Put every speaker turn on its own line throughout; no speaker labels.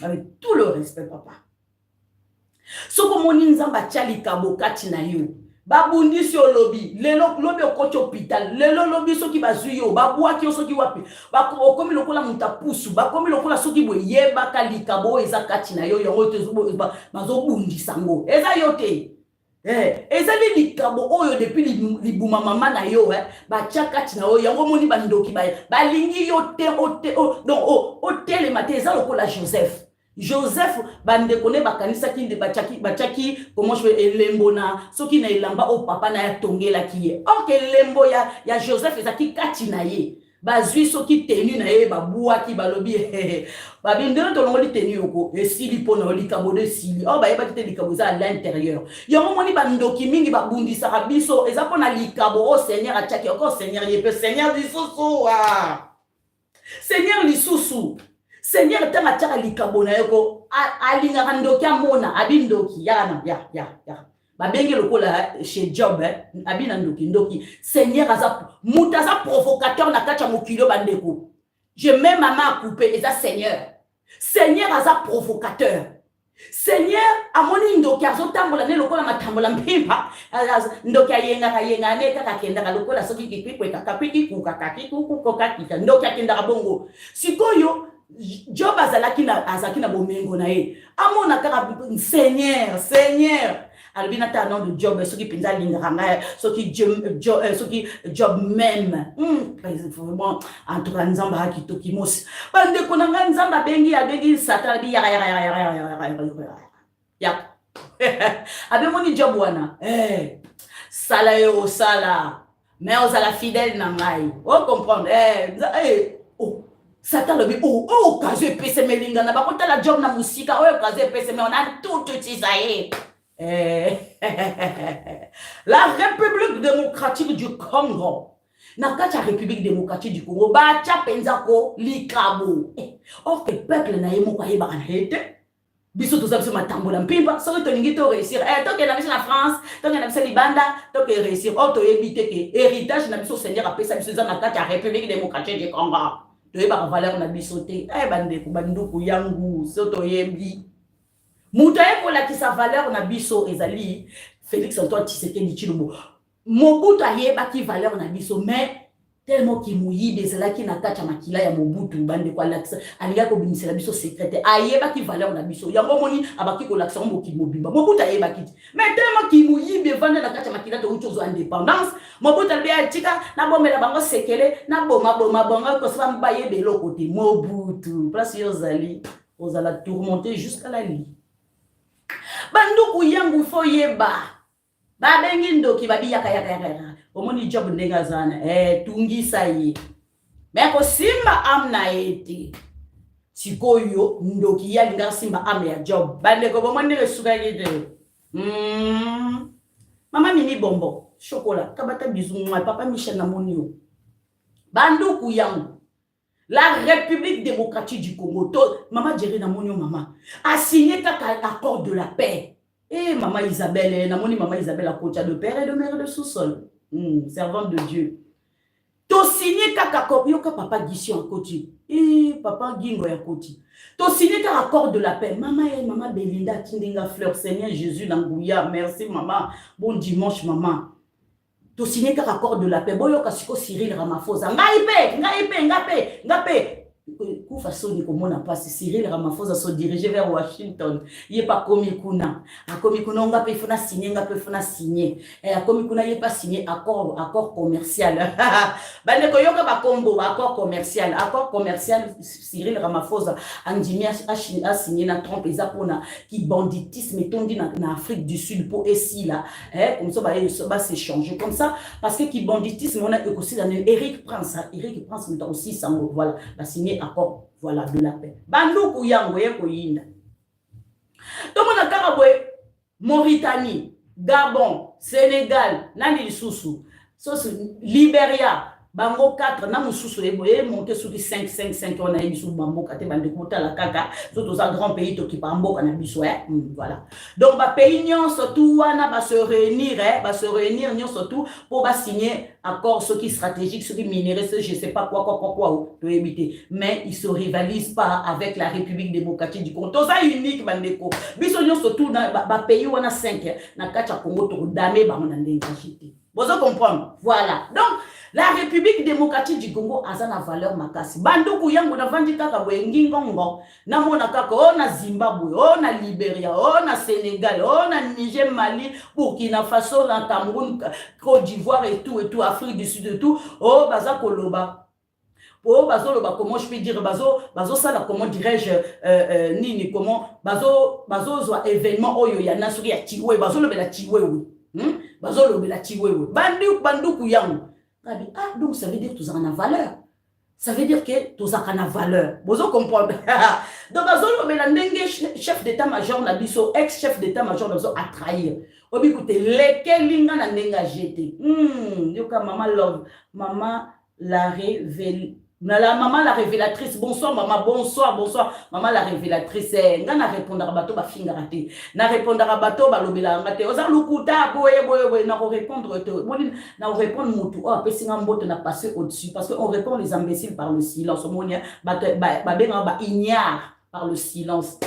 Avec tout le respect, papa. Soko moni nzamba chali kabo kati na yo. Babundi si lobi. Lelo lobi okoti hôpital. Lelo lobi soki bazui yo. Babua ki soki wapi. Okomi lokola mutapusu. Bakomi lokola soki boye yeba kalikabo eza kati na yo. Yongo tezubo bazo bundi sango. Eza yote. Eza li likabo oyo depuis libuma mama na yo batia kati na yo yango moni bandoki balingi yo te otele mate eza lokola Joseph bande kone bakanisa kinde bachaki comment je vais elembo na soki na elamba o papa na ya tongela kiye ok elembo ya Joseph ezaki kati na ye bazui soki tenu na ye babuaki balobi babindelo tolongoli tenu yoko esili pona olikabo de sili o bayeba te likabo za à l'intérieur yango moni bandoki mingi babundisaka biso eza pona likabo o Seigneur atiaki oko Seigneur yepe Seigneur lisusu Seigneur lisusu Seigneur tanga tanga likabo na yoko alingaka ndoki amona abindoki ya babenge lokola chez Job abina ndoki Seigneur aza provocateur na kati ya mokilo bandeko je mets ma main à couper eza Seigneur aza provocateur Seigneur amoni ndoki azotambola ne lokola matambola mpimba ndoki ayenga ne kaka kenda lokola soki kipikwe kaka kuka ndoki akenda bongo sikoyo Job azalaki na bomengo na ye amona kaka Seigneur albina ta nom de Job soki pinza linganga soki Job même vraiment entre nzamba hakitoki mos bande konanga nzamba bengi satan bi ya abemoni Job wana sala yo sala mais osala fidèle na ngai o comprendre Satan le dit, occasion epese melinga na bakota la Job na musika, occasion epese mais on a tout utilisé. La République démocratique du Congo. Na kati ya République démocratique du Congo, ba tia penzako likabo. Or que peuple na yemo kwa yeba na hete. Biso to zabso matambola mpimba, so to ningi to réussir. To ke na biso na France, to ke na biso Libanda, to ke réussir. Or to yebite ke héritage na biso Seigneur apesa biso za na kati ya République démocratique du Congo. Toyeba valeur na bisote bandeko banduku yangu soto yembi muta ekola ki sa valeur na biso ezali Félix Antoine Tshisekedi Tshilombo Mobutu ayeba ki valeur na biso mais tellement ki muyibe ezalaki na kati ya makila ya Mobutu bandeko alakisa alinga ko bimisela biso secrétaire ayeba ki valeur na biso yango moni abaki ko lakisa mbo ki mobimba Mobutu ayeba ki mais tellement ki muyibe vanda na kati ya makila to uchozo indépendance Mobutu albia tika na bomela bango sekele na boma bongo ko sa mbaye de l'autre côté Mobutu place yozali ozala tourmenter jusqu'à la nuit banduku yangu foyeba babengi ndoki babiyaka yaka omoni Job ndenga zana tungisa ye meko simba amna ete sikoyo ndoki ya linga simba amna ya Job bandeko bomoni resuka yede mama mini bombo chocolat kabata bisou papa Michel na monio banduku yangu la République démocratique du Congo maman Jerry na monio mama a signé l'accord de la paix. Maman Isabelle, namoni maman Isabelle a coach de père et de mère de sous-sol. Servante de Dieu. To signé kaka kopioka papa Gissi en côté. Papa Gingo ya côté. To signé accord de la paix. Maman Belinda Tindinga Fleur Seigneur Jésus Nangouya. Merci maman. Bon dimanche maman. To signé accord de la paix. Boyo kasiko Cyril Ramaphosa. Ngape. Façon ni komona passe Cyril Ramaphosa se diriger vers Washington. Il est pas comme kuna. A comme kuna nga pe fona signer a comme kuna il pas signé accord commercial. Bande ko yoka ba kombo accord commercial Cyril Ramaphosa andimi a signé na Trump ezapona qui banditisme tondi na Afrique du Sud pour ici là comme ça va s'échanger comme ça parce que qui banditisme on a aussi dans Eric Prince nous aussi ça voilà la signé accord voilà de la paix banduku yango yeko yinda tomona karabwe Mauritanie Gabon Sénégal nani lisusu Libéria bango 4 na mususu eboye monter sur 5 5 5 on a biso bamboka te bande kota la kaka surtout ça grand pays to ki bamboka na biso voilà donc ba pays nyon surtout wana ba se réunir nyon surtout pour ba signer accord ce qui stratégique ce qui minéraux ce je sais pas quoi to éviter mais ils se rivalisent pas avec la République démocratique du Congo to ça unique bandeko biso nyon surtout na ba pays wana 5 na kacha Congo to dame ba na ndenge agité vous comprendre voilà donc la République démocratique du Congo a sa valeur makasi. Banduku yangu na vandi kaka wengi ngongo. Na mona kaka o na Zimbabwe, o na Liberia, o na Sénégal, o na Niger, Mali, Burkina Faso, na Cameroun, Côte d'Ivoire et tout, Afrique du Sud et tout. Oh, baza koloba. Oh, bazo loba, comment je peux dire, bazo ça là, comment dirais-je, nini, comment, bazo zo événement, oyo, yana suri ya tiwe, bazo lobe la tiwe, bazo lobe la tiwe, banduku yangu. Ah, donc ça veut dire que tout ça a une valeur. Ça veut dire que tout ça a une valeur. Vous comprenez? Donc, chef d'état-major, ex-chef d'état-major, a trahir. Écoutez, lesquels linga na nenga jeté. Yoka maman love, maman la révèle. Maman la révélatrice, bonsoir maman, bonsoir, maman la révélatrice, nga na répondre à bateau ba finga raté, na répondre à bateau ba lobela ngate, oza lukuta boye, na répondre na répondre mutu, oh pesi nga mbote na passer au-dessus, parce qu'on répond les imbéciles par le silence, monia ba benga ba ignare par le silence.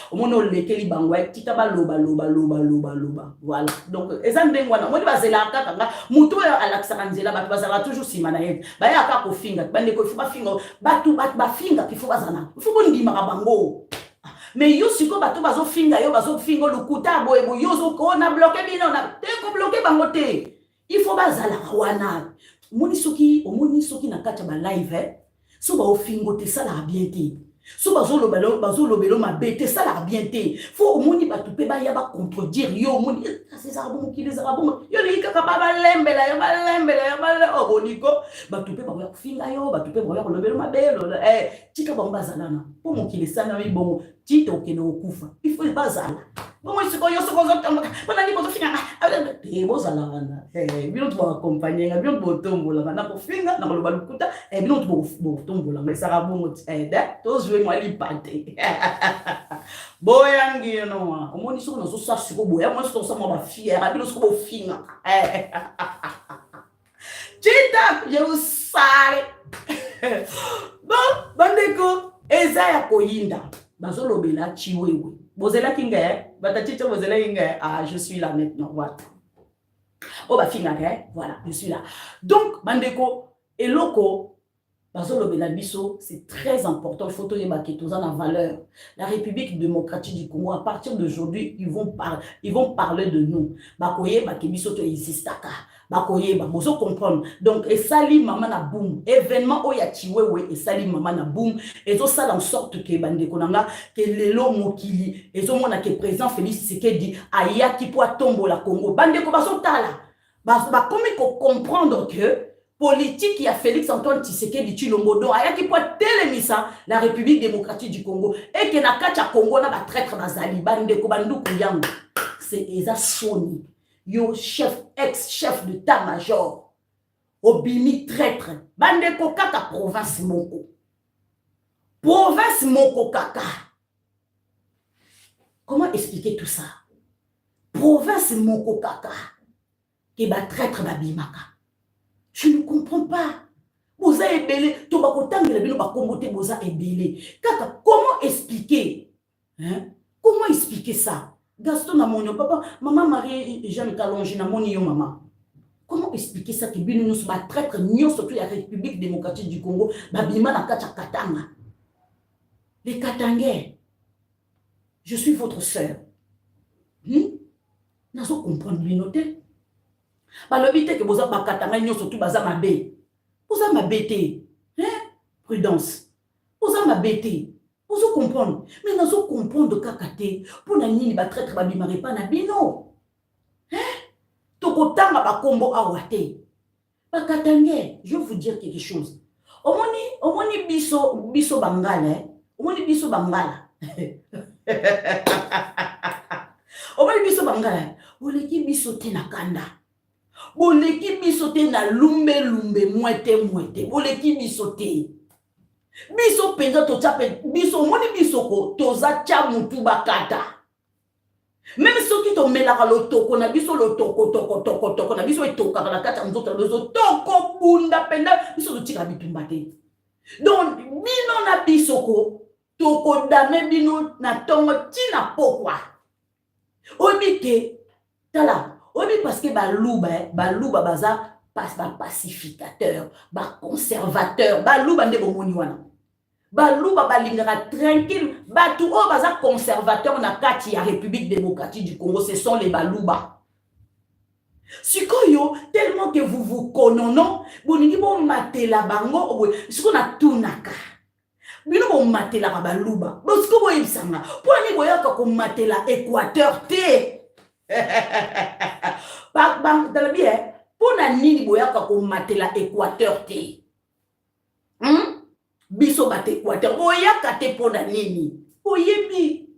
Au moment où les keli bangwa, tita ba loba. Voilà. Donc, ezambe ngwana, moni ba zela kaka, mutu ya alaksaranzela ba bazala toujours simana yev. Ba ya ka ko finga, bande ko fu ba finga, ba finga ki fu bazana. Fu ko ndima ka bango. Mais yo siko bato bazo finga lukuta boye yo zo ko na bloquer bino na te ko bloquer bango te. Il faut bazala wana. Moni soki na kacha ba live so ba ofingo te sala bien te. So bazolo belo ma bête ça la bien té faut moni ba tupe ba ya ba contredire yo moni c'est ça bon qui les arabes yo li ka ba lembela o boniko ba tupe ba ya finga yo ba tupe ba ya lobelo ma belo tika ba mbazalana pour mon qui les sana mi bon tito ke no kufa il faut bazala bon moi siko yo siko zo tamba bana ni bozo finga bozala wana bino to accompagner nga bino botombola na ko finga na ko balukuta bino to botombola mais ça rabon to jouer moi li pate boyangi no omoni siko no so sa siko boya moi so sa mo ba fiera bino siko bo finga tita je vous sale bon bandeko ezaya koyinda bazolobela chiwewe bozela kinga batachicha bozela kinga je suis là maintenant voilà oh ba finga voilà je suis là donc bandeko eloko bazolobela biso c'est très important il faut to yeba ke toza na valeur la République démocratique du Congo à partir d'aujourd'hui ils vont parler de nous bakoyeba ke biso to existaka bakoyeba bozo comprendre donc et sali mama na boom événement oya chiwewe et sali mama na boom et zo ça en sorte que bandeko nanga que lelo mokili et zo mona que président Félix Tshisekedi aya ki po tombola Congo bandeko bazo tala ba comme ko comprendre que politique qui a Félix Antoine Tshisekedi Tshilombo aya ki po telemisa la République démocratique du Congo et que na kacha Congo na ba traître bazali bandeko banduku yango c'est eza soni yo chef ex-chef d'état-major obimi traître bandeko kaka province moko kaka comment expliquer tout ça province moko kaka ke ba traître babimaka je ne comprends pas boza ebele to bakotangela bino bakombote boza ebele kaka comment expliquer comment expliquer ça Gaston na monio papa maman Marie Jeanne Kalonji na monio maman comment expliquer ça que bino nous ba traître nyo surtout la République démocratique du Congo babima na kacha katanga les Katangais je suis votre sœur nazo comprendre binote balobite que boza ba katanga nyo surtout baza mabe prudence boza mabete vous comprenez mais nous comprendre kakate pour na nini ba traître ba bimare pa na bino to kotanga ba kombo awate ba Katangais je vais vous dire quelque chose omoni biso bangala omoni biso bangala omoni biso bangala oleki biso te na kanda boleki biso te na lumbe mwete boleki biso te. Biso penza to chape biso moni biso ko toza cha mutu bakata. Même soki to melaka lo toko na biso lo toko na biso etoka na kata nzoto biso toko bunda penda biso tika bitumba te. Donc bino na biso ko toko dame bino na tongo tina pokwa. Obi ke tala obi parce que baluba baza pacificateur, conservateur, baluba nde bomoni wana. Baluba balingara tranquille, batu o baza conservateur na kati ya République démocratique du Congo, ce sont les baluba. Sikoyo tellement que vous connaissez, boningi bo matela bango, siko na tunaka. Bino bo matela ka baluba. Bo siko bo yebisanga, poni bo yaka ko matela Équateur te. Dans bien, pour na nini boyaka ko matela Équateur te. Biso bate Équateur boyaka te pour na nini. Boyebi.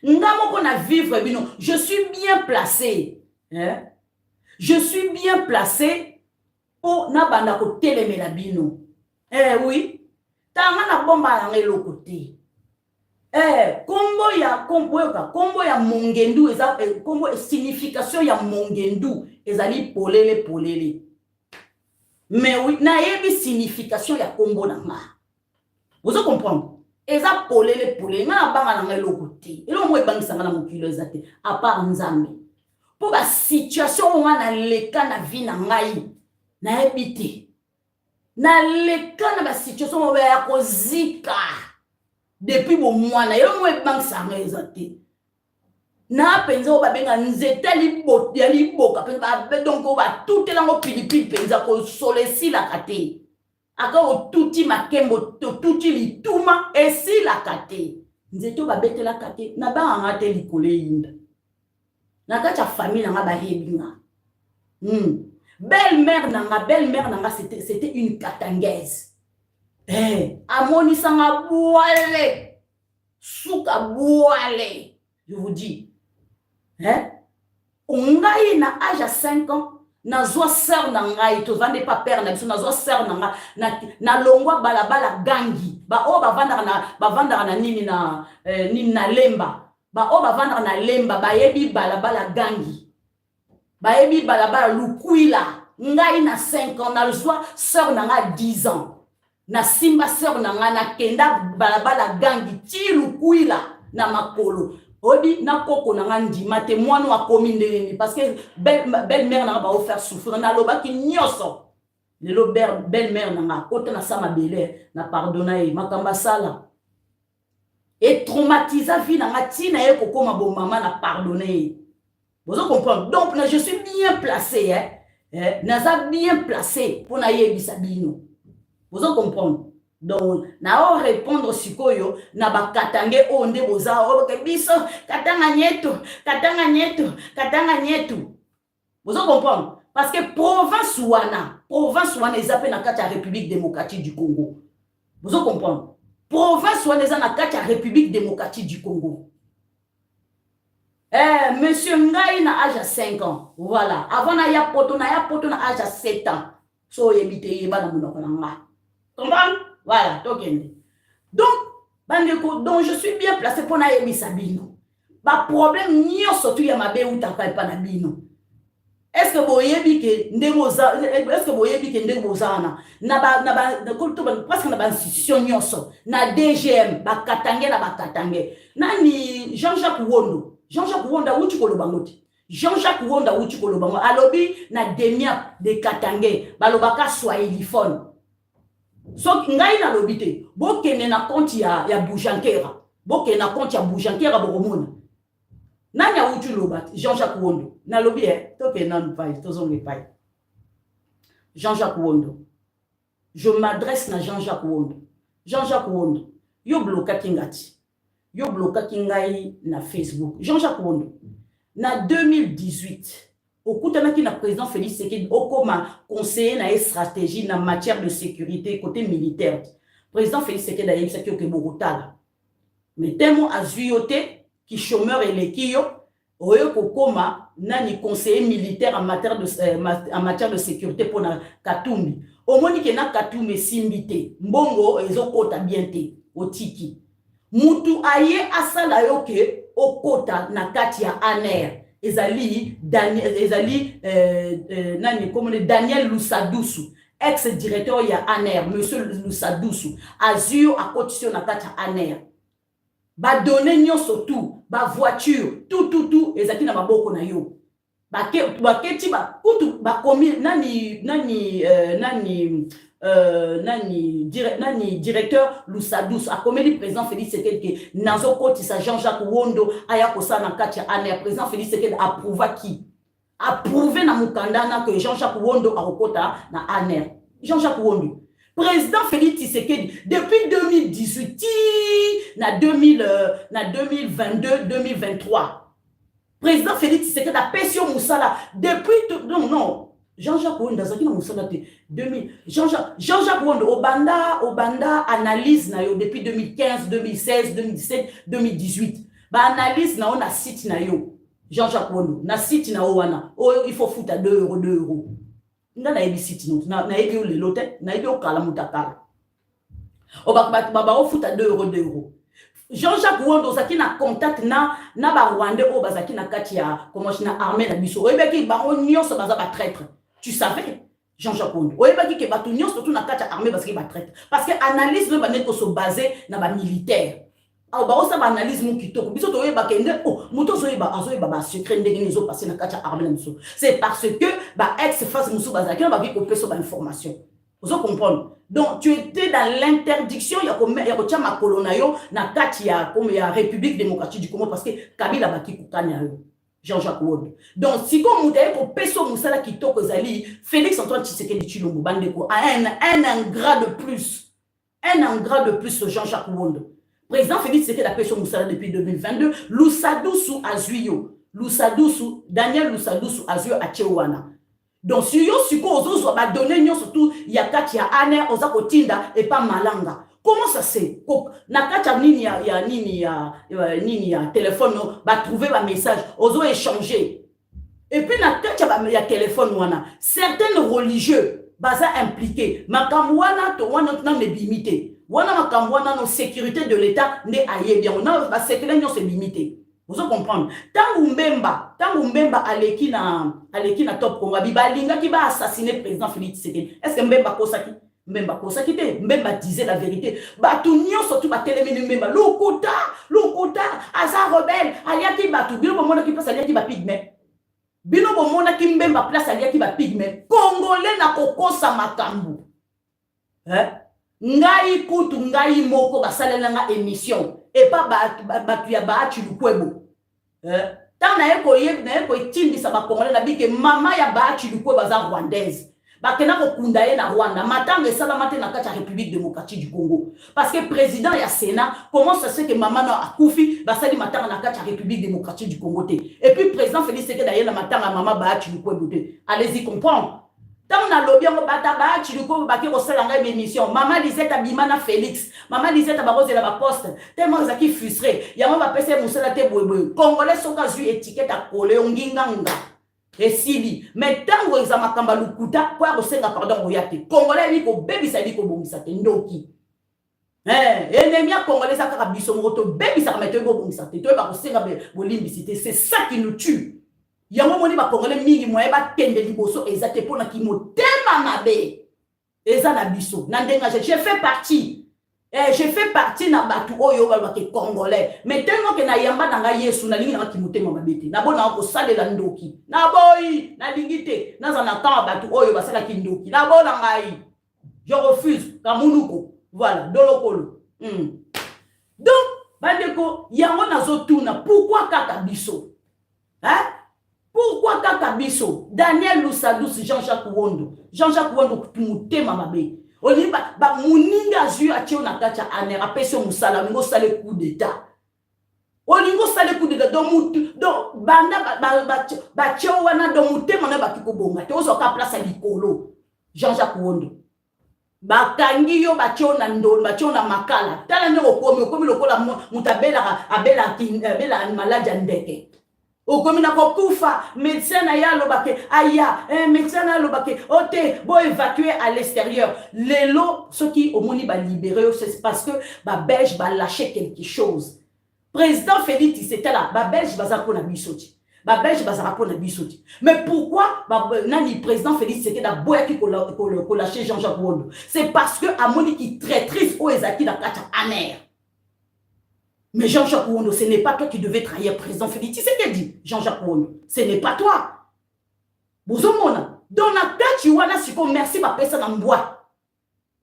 Ngamo ko na vivre bino, je suis bien placé. Hein? Je suis bien placé pour na banda ko telemela bino. Oui. Tanga na bomba na eloko te. Kombo ya mongendu eza kombo signification ya mongendu ezali polele. Mais oui, na yebi signification ya kombo na nga. Vous comprenez? Eza polele nga banga na eloko te. Elo mo ebangisa nga na mokilo ezate à part nzambe. Po ba situation nga na leka na vie na ngai na yebi te. Na leka na ba situation mo ya kozika. Depuis bon mois na yo mwe bank sanga ezate na penza o babenga nzeta liboka penza donc o ba tout elango pilipili penza ko solesi la kate aka o tuti makembo to tuti lituma esi la kate nzeto ba betela kate na ba nga te likole yinda na kacha famille na ba hebinga belle-mère nanga c'était une katangaise. Amoni sanga boale, souka boale, je vous dis. Ongai na âge à 5 ans, na zoa sœur na ngai, to vande pas père na biso, na zoa sœur na ngai, na longwa balabala gangi, ba o ba vandara na nini na lemba, ba o ba vandara na lemba, ba yebi balabala gangi, ba yebi balabala lukuila, ngai na 5 ans, na zoa sœur na ngai 10 ans. Na simba sœur na nga na kenda balabala gangi ti lukuila na makolo odi na koko na nga ndima te mwana wa komi ndeni parce que belle-mère na ba offert souffrir na loba ki nyoso lelo belle-mère na nga kota na sama belé na pardonna e makamba sala et traumatiser vie na nga ti na ye kokoma bo maman na pardonner. Vous comprenez? Donc je suis bien placé naza bien placé pour na yebisa bino. Vous comprenez? Donc, na o répondre sikoyo na ba katange onde boza o ke biso katanga nyetu. Vous comprenez? Parce que province wana ezape na kati ya République démocratique du Congo. Vous comprenez? Province wana eza na kati ya République démocratique du Congo. Monsieur Ngai na âge à 5 ans. Voilà. Avant na ya poto na âge à 7 ans. So yebite yeba na munoko na nga. Comprends? Voilà, tokende. Donc je suis bien placé pour na yebi sabino. Ba problème nyoso tu ya mabe utaka pa na bino. Est-ce que boyebi ke ndego zana na presque na ba institution nyoso na DGM ba katange nani Jean-Jacques Wondo uchi kolobangoti. Jean-Jacques Wonda uchi kolobango alobi na demia de katange balobaka swahiliphone. So ngai na lobite bokene na compte ya Boujankera bokene na compte ya Boujankera bokomona nani uchi lobat Jean-Jacques Wondo na lobi toke nan pai tozonge pai Jean-Jacques Wondo. Je m'adresse na Jean-Jacques Wondo yo bloka kingati yo bloka kingai na Facebook Jean-Jacques Wondo na 2018 au koutanaki na président Félix Tshisekedi okoma conseiller na stratégie na matière de sécurité côté militaire. Président Félix Tshisekedi a dit que Bogotala mais tellement azuyote qui chômeur et les kiyo oyo kokoma nani conseiller militaire en matière de sécurité pour na Katumbi omoni ke na Katumbi simbi te mbongo ezokota bien te otiki mutu aye asala yo ke okota na kati ya ANR ezali nani comme Daniel Lusadusu ex-directeur ya ANR monsieur Lusadusu azio akotisi na kati ya ANR ba donner nyonso tout ba voiture tout ezaki na maboko na yo ba keti ba kutu ba komi nani directeur Lusadus a commis président Félix Tshisekedi nazo kotisa Jean-Jacques Wondo aya kosa na kati ya ANR président Félix Tshisekedi approuvé na mukandana que Jean-Jacques Wondo a rekota na ANR Jean-Jacques Wondo président Félix Tshisekedi depuis 2018 na 2022-2023 président Félix Tshisekedi a payé Moussala depuis non Jean-Jacques Wondo azaki na Moussala te 2000 Jean-Jacques Wondo obanda analyse na yo depuis 2015 2016 2017 2018 ba analyse na on a site na yo Jean-Jacques Wondo na site na wana il faut foutre 2 euros nga na yebi site no na yebi o lelo te na yebi o kala mutakala o baba o futa 2 euros Jean-Jacques Wondo zaki na contact na ba Rwandais o bazaki na kati ya comment na armée na biso o yebeki ba on nyonso baza ba traître tu savais Jean-Jacques Wondo o yebeki ke ba tout nyonso tout na kati ya armée bazaki ba traître parce que analyse no ba net ko so basé na ba militaire ah ba osa ba analyse mu kitoko biso to yeba kende oh muto zo yeba ba secret ndenge nizo passer na kati ya armée na biso c'est parce que ba ex face musu bazaki na ba bi ko peso ba information vous comprenez donc tu étais dans l'interdiction ya ko tia makolo na yo na kati ya comme ya République démocratique du Congo parce que Kabila baki kukanya yo Jean-Jacques Wondo donc si comme mutaye ko peso musala kitoko zali Félix Antoine Tshisekedi Tshilombo bandeko un ingrat de plus Jean-Jacques Wondo président Félix Tshisekedi a peso musala depuis 2022 Lusadusu azuyo Daniel Lusadusu azuyo achewana donc si yo siko ozo ba donner nyo surtout ya kati ya ANR oza kotinda et pas malanga comment ça c'est na kati ya nini ya téléphone no ba trouver ba message ozo échanger et puis na kati ya téléphone wana certains religieux baza impliqués makamwana to wana na limité wana makamwana no sécurité de l'état ne aye bien on ba sécurité nyo c'est limité. Vous comprenez? Tant Mbemba aleki na top Congo bibalinga ki ba assassiner président Félix Tshisekedi. Est-ce que Mbemba kosaki te? Mbemba disait la vérité. Batu nyo surtout ba télémini Mbemba Lokuta aza rebelle aliaki batu bino bomona ki place aliaki ba pigme. Bino bomona ki Mbemba place aliaki ba pigme. Congolais na kokosa makambu. Ngai kutu ngai moko basalela nga émission et pas batu ya baachi lukwebo tant na eko itindisa ba Congolais na bike mama ya baachi lukwebo za rwandaise bakena ko kunda ye na Rwanda matanga esala mate na kati ya République démocratique du Congo parce que président ya Sénat comment ça se fait que maman na akufi basali matanga na kati ya République démocratique du Congo te et puis président Félix Tshisekedi ayela matanga mama baachi lukwebo te allez-y comprendre. Tant na lobby ngo bataba chiluko baki ko sala ngai émission maman Lisette abimana Félix maman Lisette baroze la ba poste tellement zaki frustré yama ba pese musala te boyeboy congolais soka zu étiquette à coller nginganga et sili mais tango exama kamba lukuta kwa ko senga pardon oyate congolais ni ko bebisa ni ko bongisa te ndoki ennemi ya congolais saka biso moto bebisa kamete ko bongisa te to ba ko senga bolimbisité c'est ça qui nous tue. Yango moni ba Congolais mingi moye ba tende liboso ezate pona ki motema mabe eza na biso na ndenga je fais partie na batu oyo ba ke Congolais mais tellement que na yamba na nga Yesu na lingi na ki motema mabe te na bona ko salela ndoki na boyi na lingite na za na temps batu oyo ba sala ki ndoki na bona ngai je refuse kamunuko voilà dolokolo donc bandeko yango nazo tuna pourquoi kaka biso pourquoi kaka biso Daniel Lusadus Jean-Jacques Wondo mutema mabe oliba ba muninga azu atio na kati ya ANR apeso musala ngo sale coup d'état olingo sale coup d'état donc banda ba tio wana do mutema na bakiko bonga te ozo ka place likolo Jean-Jacques Wondo bakangi yo batio na ndolo batio na makala tala ndeko komi lokola mutabela abela maladie ndeke okomina kokufa médecin na ya lobake aya médecin na lobake ote bo évacuer à l'extérieur lelo soki omoni ba libérer c'est parce que ba belge ba lâcher quelque chose président Félix c'était là ba belge baza ko na bisoti ba belge baza ko na bisoti mais pourquoi nani président Félix c'était là boya ki ko lâcher Jean-Jacques Wondo c'est parce que amoni qui traîtrise o ezaki na kata amer. Mais Jean-Jacques Wondo, ce n'est pas toi qui devais trahir président Félix. C'est ce qu'il dit, Jean-Jacques Wondo. Ce n'est pas toi. Bozomona. Dans la tête, tu vois là, c'est comme merci, ma personne en bois.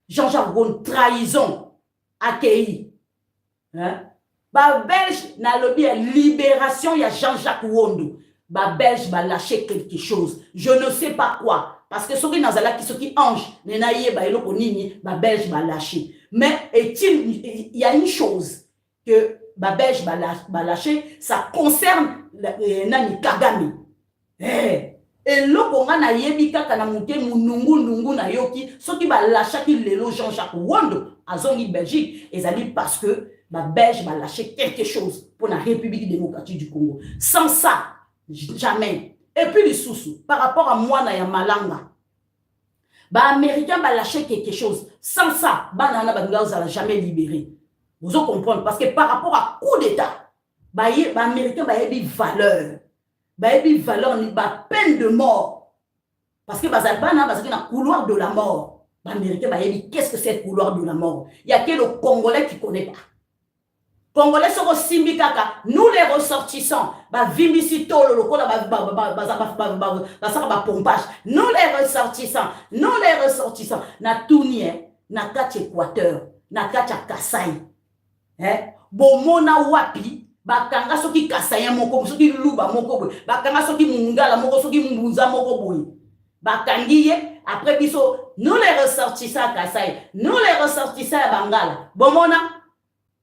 Jean-Jacques Wondo, trahison, accueilli. Hein? Ba Belge n'a le bien libération, il y a Jean-Jacques Wondo. Ba Belge va lâcher quelque chose. Je ne sais pas quoi. Parce que ceux qui sont qui ange, ba Belge va lâcher. Mais il y a une chose que Babège va lâcher, ça concerne Nani Kagame. Et là, on a yebi kaka na monté nungu na yoki, ce qui va lâcher qui lelo Jean-Jacques Wondo à Zongi Belgique, et ça dit parce que Babège va lâcher quelque chose pour la République démocratique du Congo. Sans ça, jamais. Et puis les sous par rapport à moi na ya Malanga, Américain va lâcher quelque chose. Sans ça, Banana Banga va jamais libérer. Vous allez comprendre, parce que par rapport à coup d'État, les Américains ont des valeurs. Des valeurs, des peine de mort. Parce que les Albanais ont un couloir de la mort. Les Américains ont dit, qu'est-ce que c'est le couloir de la mort? Il n'y a que le Congolais qui ne connaît pas. Congolais sont aussi Simbikaka, nous les ressortissants, nous les ressortissants, na Tounie, na Kat Équateur, na Kat Kassai. Bomona wapi bakanga soki kasaya moko soki luba moko bakanga soki mungala moko soki mbuza moko boy bakangiye après biso nous les ressortissants kasai nous les ressortissants bangala bomona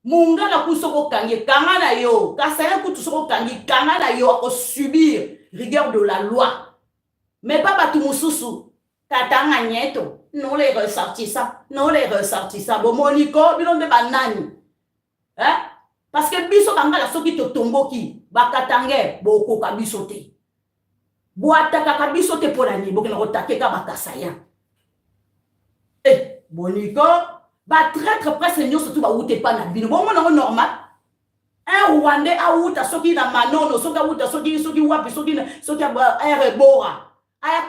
mungala kusoko kangi kanga na yo kasaya kutu soko kangi kanga na yo ko subir rigueur de la loi mais pas batu mususu katanga nyeto nous les ressortissants bomoniko bilonde banani. Hein? Parce que biso kangala soki to tomboki bakatange boko kabisote boataka kabisote polani bokena kotakeka bakasaya boniko ba traître presque nyo surtout ba outé pas na bino bon mon normal un Rwandais a outa soki na manono soki outa soki wapi soki bora aya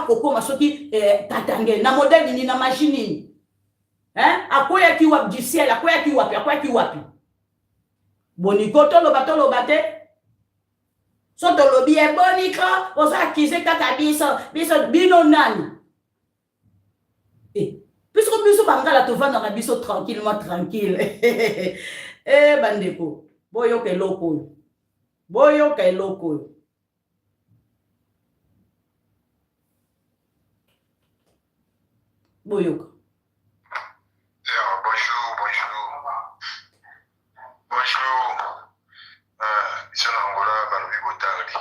kokoma soki katange na modèle ni na machine. Hein? Akoya ki wap du ciel, akoya ki wapi. Boniko toloba te. So tolobi e boniko, osa akize kaka biso bino nani. Puisque biso bangala to vanda na biso tranquillement tranquille. Bandeko, boyoka eloko. Boyoka.
Bonjour. Ici en Angola, Balobi Botardi.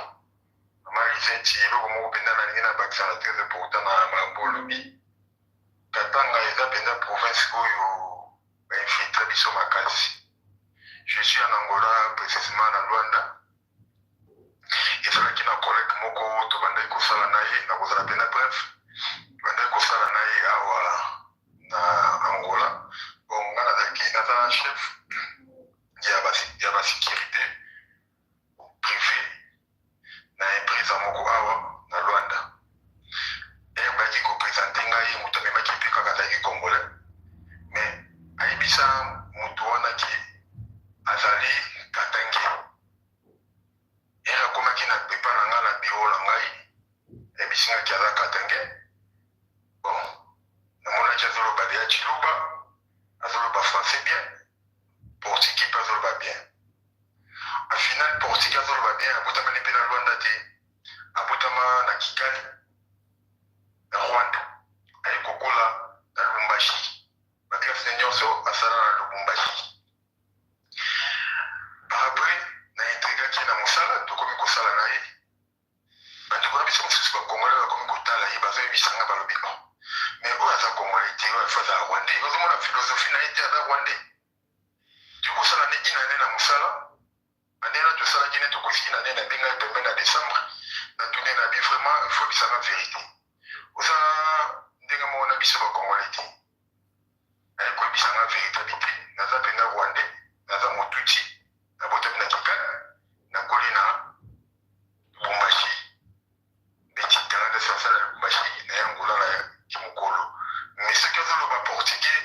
Maman, il s'est tiré comme au Bénin, il y a un vaccin très important à Bolobi. Katanga, il y a une province où il infiltre Bisso Makasi. Je suis en Angola, précisément en Luanda. Il y a un collègue Moko, Tobanda Kosala Naye, na Bozala Bena bref. Banda Kosala Naye na Angola. Bon, on a un chef. Il y a la sécurité privée dans une prise à Mokoawa, dans Luanda. Et on va dire qu'on présente un gars qui est qui est congolais. Mais à Ibissa, Moutouana qui Azali Katangi. Et là, comme qui n'a pas la bureau Langai, et Bissina qui a la Katangi. Bon, on a déjà le Badia Chiluba, Azoloba français bien. Portugais va bien. Au final, Portugais va bien. Abutama n'est pas dans Rwanda. Abutama na Kigali, na Rwanda. Aïe Kokola, na Lubumbashi. Bagref Nenyon so Asara na Lubumbashi. Par après, na intriga qui na Moussala, tout comme Kosala na ye. Bantu kuna biso msusu ba Congolais comme Kotala ye bazo bisanga balobi. Mais où est-ce que Congolais ti wa faza Rwanda? Ils ont la philosophie na été à Rwanda. Du coup, ça n'a pas été na Moussala. Anena tout ça qui n'est tout aussi na nena benga pembe na décembre na tourné na bi vraiment il faut que ça la vérité. Osa ndenga mo na biso ba congolais. Ay ko bisa na vérité na za benga rwandais na za motuti na bote na kikana na kolina Lubumbashi. Beti kana de sasa la Lubumbashi na yangola la kimukolo. Mais ce que vous le portugais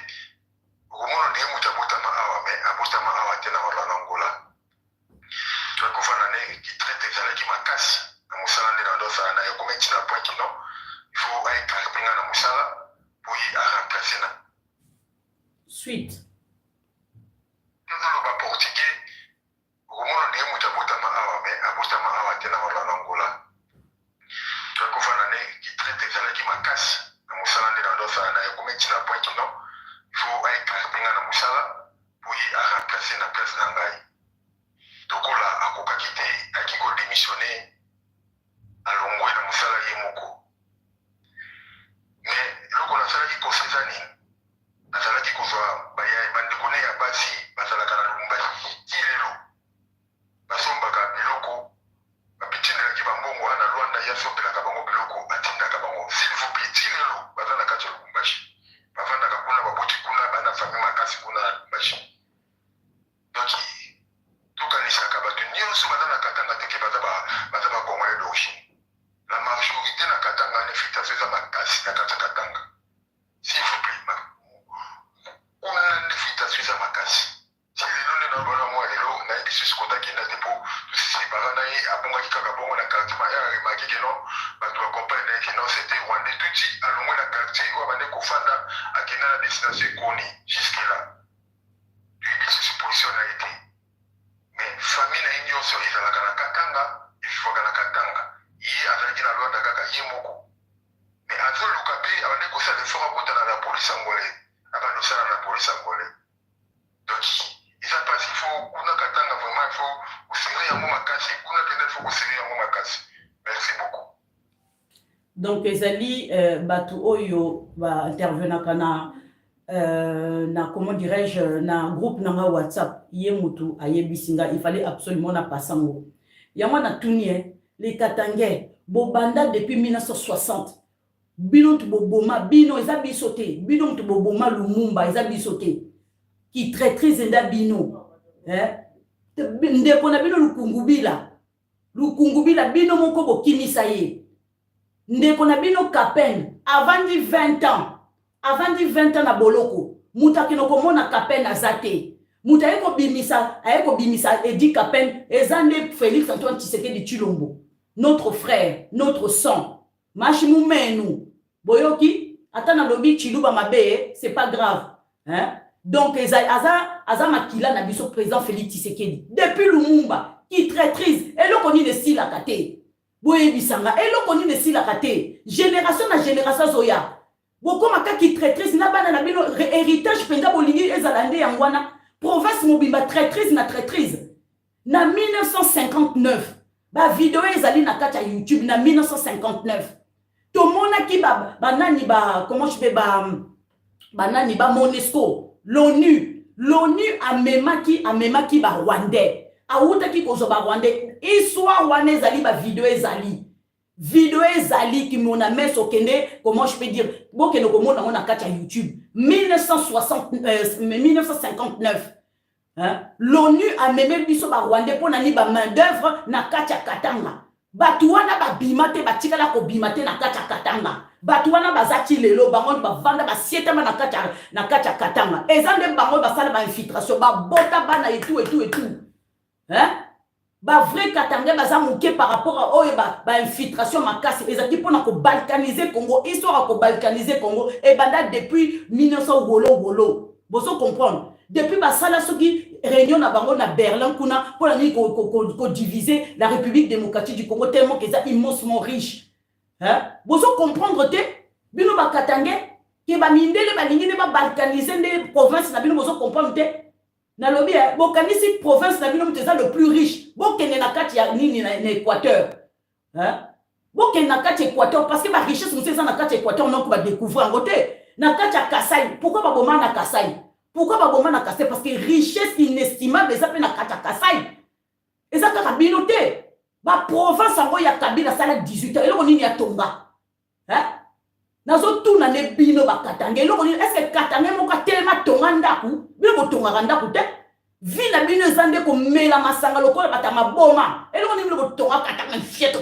Romono ne mutabota ma awa me abota ma awa tena wala Angola. Tu vas confondre l'année qui traite des années qui m'acassent. Na musala ne dans ça na yako metti na point kino. Il faut aller carpinga na musala pour y remplacer na.
Suite.
Tu vas portugais Romono ne mutabota ma awa me abota ma awa tena wala Angola. Tu vas confondre l'année qui traite des années qui m'acassent. Na musala ne dans ça na yako metti na point kino. Il faut aller carpinga na musala pour y remplacer na place na ngai. Tokola akokakite akiko démissionner alongwe na musala ye moko. Mais loko na sala ki kosezani azala ki kozwa baya bandeko ne ya basi bazala kana Lubumbashi kilelo basombaka biloko bapitinela ki bambongo ana Rwanda ya sopelaka bango biloko atindaka bango s'il vous plaît kilelo bazala kati ya Lubumbashi bavandaka kuna baboti kuna bana famille makasi kuna na Lubumbashi. Donc tokanisaka bato nyonso baza na katanga teke baza bakongole d'origine. La majorité na katanga ne fitation eza makasi na kati ya katanga. S'il vous plaît, kuna ne fitation eza makasi. Si lelo nde na bana mwa lelo na yebi susi kota kenda te po tosisepara na ye abongaki kaka bongo na quartier ma ya remaki ke non bato bakompagne na ye ke non c'était rwandais tuti alongwe na quartier oyo abande kofanda akenda na destination ekoni jusque là. Toyebi susi position na ye te. Mais famille na nyonso ezalaka na katanga ezwaka na katanga ye azalaki na Rwanda kaka ye moko. Mais azoluka mpe abandi kosala effort akotana na polisi angolais abandosala na polisi angolais. Donc eza mpasi il faut kuna katanga vraiment il faut kosere yango makasi kuna penda il faut kosere yango makasi. Merci beaucoup.
Donc ezali bato oyo baintervenaka na comment dirais-je na groupe nanga WhatsApp ye mutu ayebisinga il fallait absolument na pasango yango na tunie les Katangais bobanda depuis 1960 bino tu boboma bino eza bisote bino tu boboma Lumumba eza bisote qui traîtrise nda bino ndeko na bino lukungubila bino moko bokimisa ye ndeko na bino Kapen avant 20 ans avant 20 ans na boloko muta kinoko mona Kapen azate muta ayeko bimisa Edi Kapen ezande Félix Antoine Tshisekedi Tshilombo notre frère notre sang mashimu menu boyoki atana lobi Chiluba mabe c'est pas grave hein. Donc aza makila na biso président Félix Tshisekedi depuis Lumumba qui traîtrise et le koni de sila kate boye bisanga et le koni de sila kate génération na génération zoya bokoma kaki traîtrise na bana na bino héritage penza bolingi ezalande yangwana province mobimba traîtrise na 1959 ba vidéo ezali na kati ya YouTube na 1959 tomona ki banani comment je fais banani ba Monesco l'ONU amemaki ba Rwandais autaki kozo ba Rwandais histoire wana ezali ba vidéo ezali qui mona meso kende comment je peux dire bokeno komona on a kati ya YouTube 1959 hein? L'ONU a même biso ba Rwandais pour nani ba main d'œuvre na kati ya Katanga batu wana ba bimate batikala ko bimate na kati ya Katanga batu wana bazaki lelo bango ba vanda ba sietama na kati ya Katanga ezande bango ba sala ba infiltration ba bota bana et tout hein ba vrai Katanga baza muke par rapport à oyo ba infiltration makasi ezaki pona ko balkaniser Congo histoire ko balkaniser Congo et banda depuis 1900 wolo bozo comprendre depuis ba sala soki réunion na bango na Berlin kuna pona ni ko diviser la République démocratique du Congo tellement qu'ils sont immensement riches hein bozo comprendre te bino ba Katanga ke ba mindele ba lingine ba balkaniser des provinces na bino bozo comprendre te na lobi bokanisi province na bino mteza le plus riche bokene na kati ya nini na Équateur hein bokene na kati Équateur parce que ba richesse mteza na kati Équateur non ko ba découvrir en côté na kati ya Kasai pourquoi ba boma na Kasai parce que richesse inestimable eza pe na kati ya Kasai Et ça, quand bino te. Ba province en ya kabila ça 18 ans. Et là, on y a tonga. Hein? Nazo tout na ne bino ba katange. Là, on y est-ce que katange mo ka tellement tonga ndaku? Bino ko tonga ndaku te. Vina bino zande ko mela masanga lokola batanga boma. Et là, on y est ko tonga katanga fieto.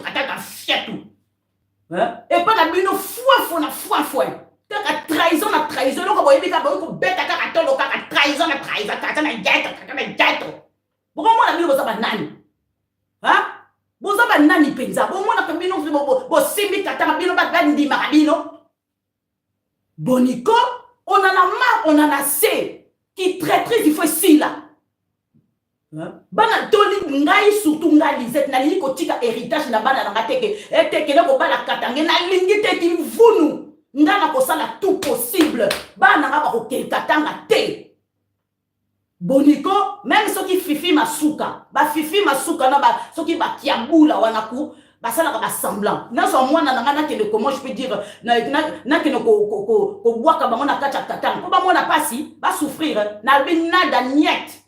Hein? Et pas la bino foi. Kaka trahison na trahison. Là, ko yebi ka ba ko beta kaka tolo kaka trahison na trahison. Kaka na jaito. Pourquoi moi la bino za ba nani? Hein? Boza ba nani penza bo mona ka bino bo simbi kata bino ba ndima ka bino boniko on en a marre on en a assez qui traîtrise il faut si là bana toli ngai surtout ngai Lisette na li ko tika héritage na bana na teke eteke na ko bala katange na lingi te ki vunu ngana ko sala tout possible bana nga ba ko katanga te boniko même ceux qui fifi masuka na ba ceux qui ba kiabula wanaku ba sala ba semblant na so mwana na ngana kele comment je peux dire na kele ko boaka ba mona kacha katanga ko ba mona pasi ba souffrir na binada niet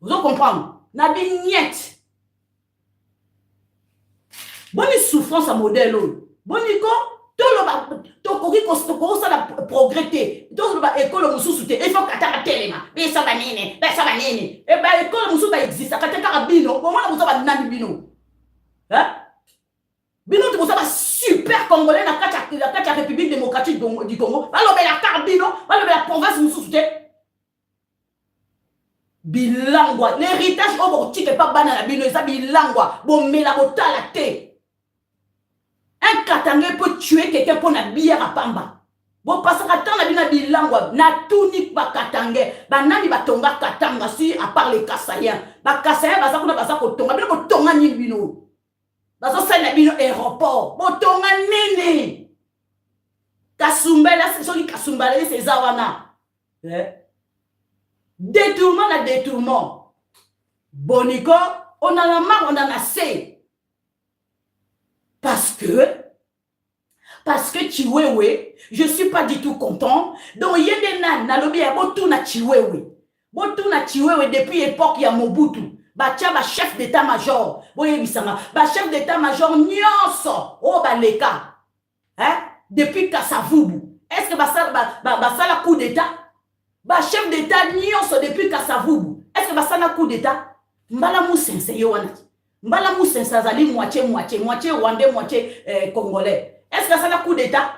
vous comprendre na niet bonne souffrance à modèle boniko tokoki kosala progrès tozoba ekolo mosusu te il faut kataka telema biso banini e ba ekolo mosusu baexiste kataka bino bomona boza banani bino bino tozaba super congolais na kati ya république démocratique du Congo balobela kar bino balobela province mosusu te bilangwa l'héritage oyo botike pa bana na bino eza bilangwa bomela botala te. Un katangé peut tuer quelqu'un pour la bière à pamba. Bon, parce que quand on a bien bilangwa, na tout ni pas katangé, ba nani ba tonga katanga si à part les kassaïens. Ba kassaïens ba ça qu'on a ba ça ko tonga, bien ko tonga ni bino. Ba ça c'est na bino aéroport. Bo tonga nene. Kasumbela c'est celui Kasumbela c'est zawana. Détournement na détournement. Boniko, on en a marre, on en a assez. Parce que Chiwewe, je suis pas du tout content. Donc yedena nalobi ya botu na Chiwewe. Botu na Chiwewe depuis époque ya Mobutu. Bacha ba chef d'état-major. Boye bisanga. Ba chef d'état-major nyonso. Oh ba leka. Hein? Depuis Kasavubu. Est-ce que ba sala coup d'état? Ba chef d'état nyonso depuis Kasavubu. Est-ce que ba sala coup d'état? Mbala musense yo wana. Mbala musense azali moitié rwandais, moitié congolais. Est-ce que ça a un coup d'état?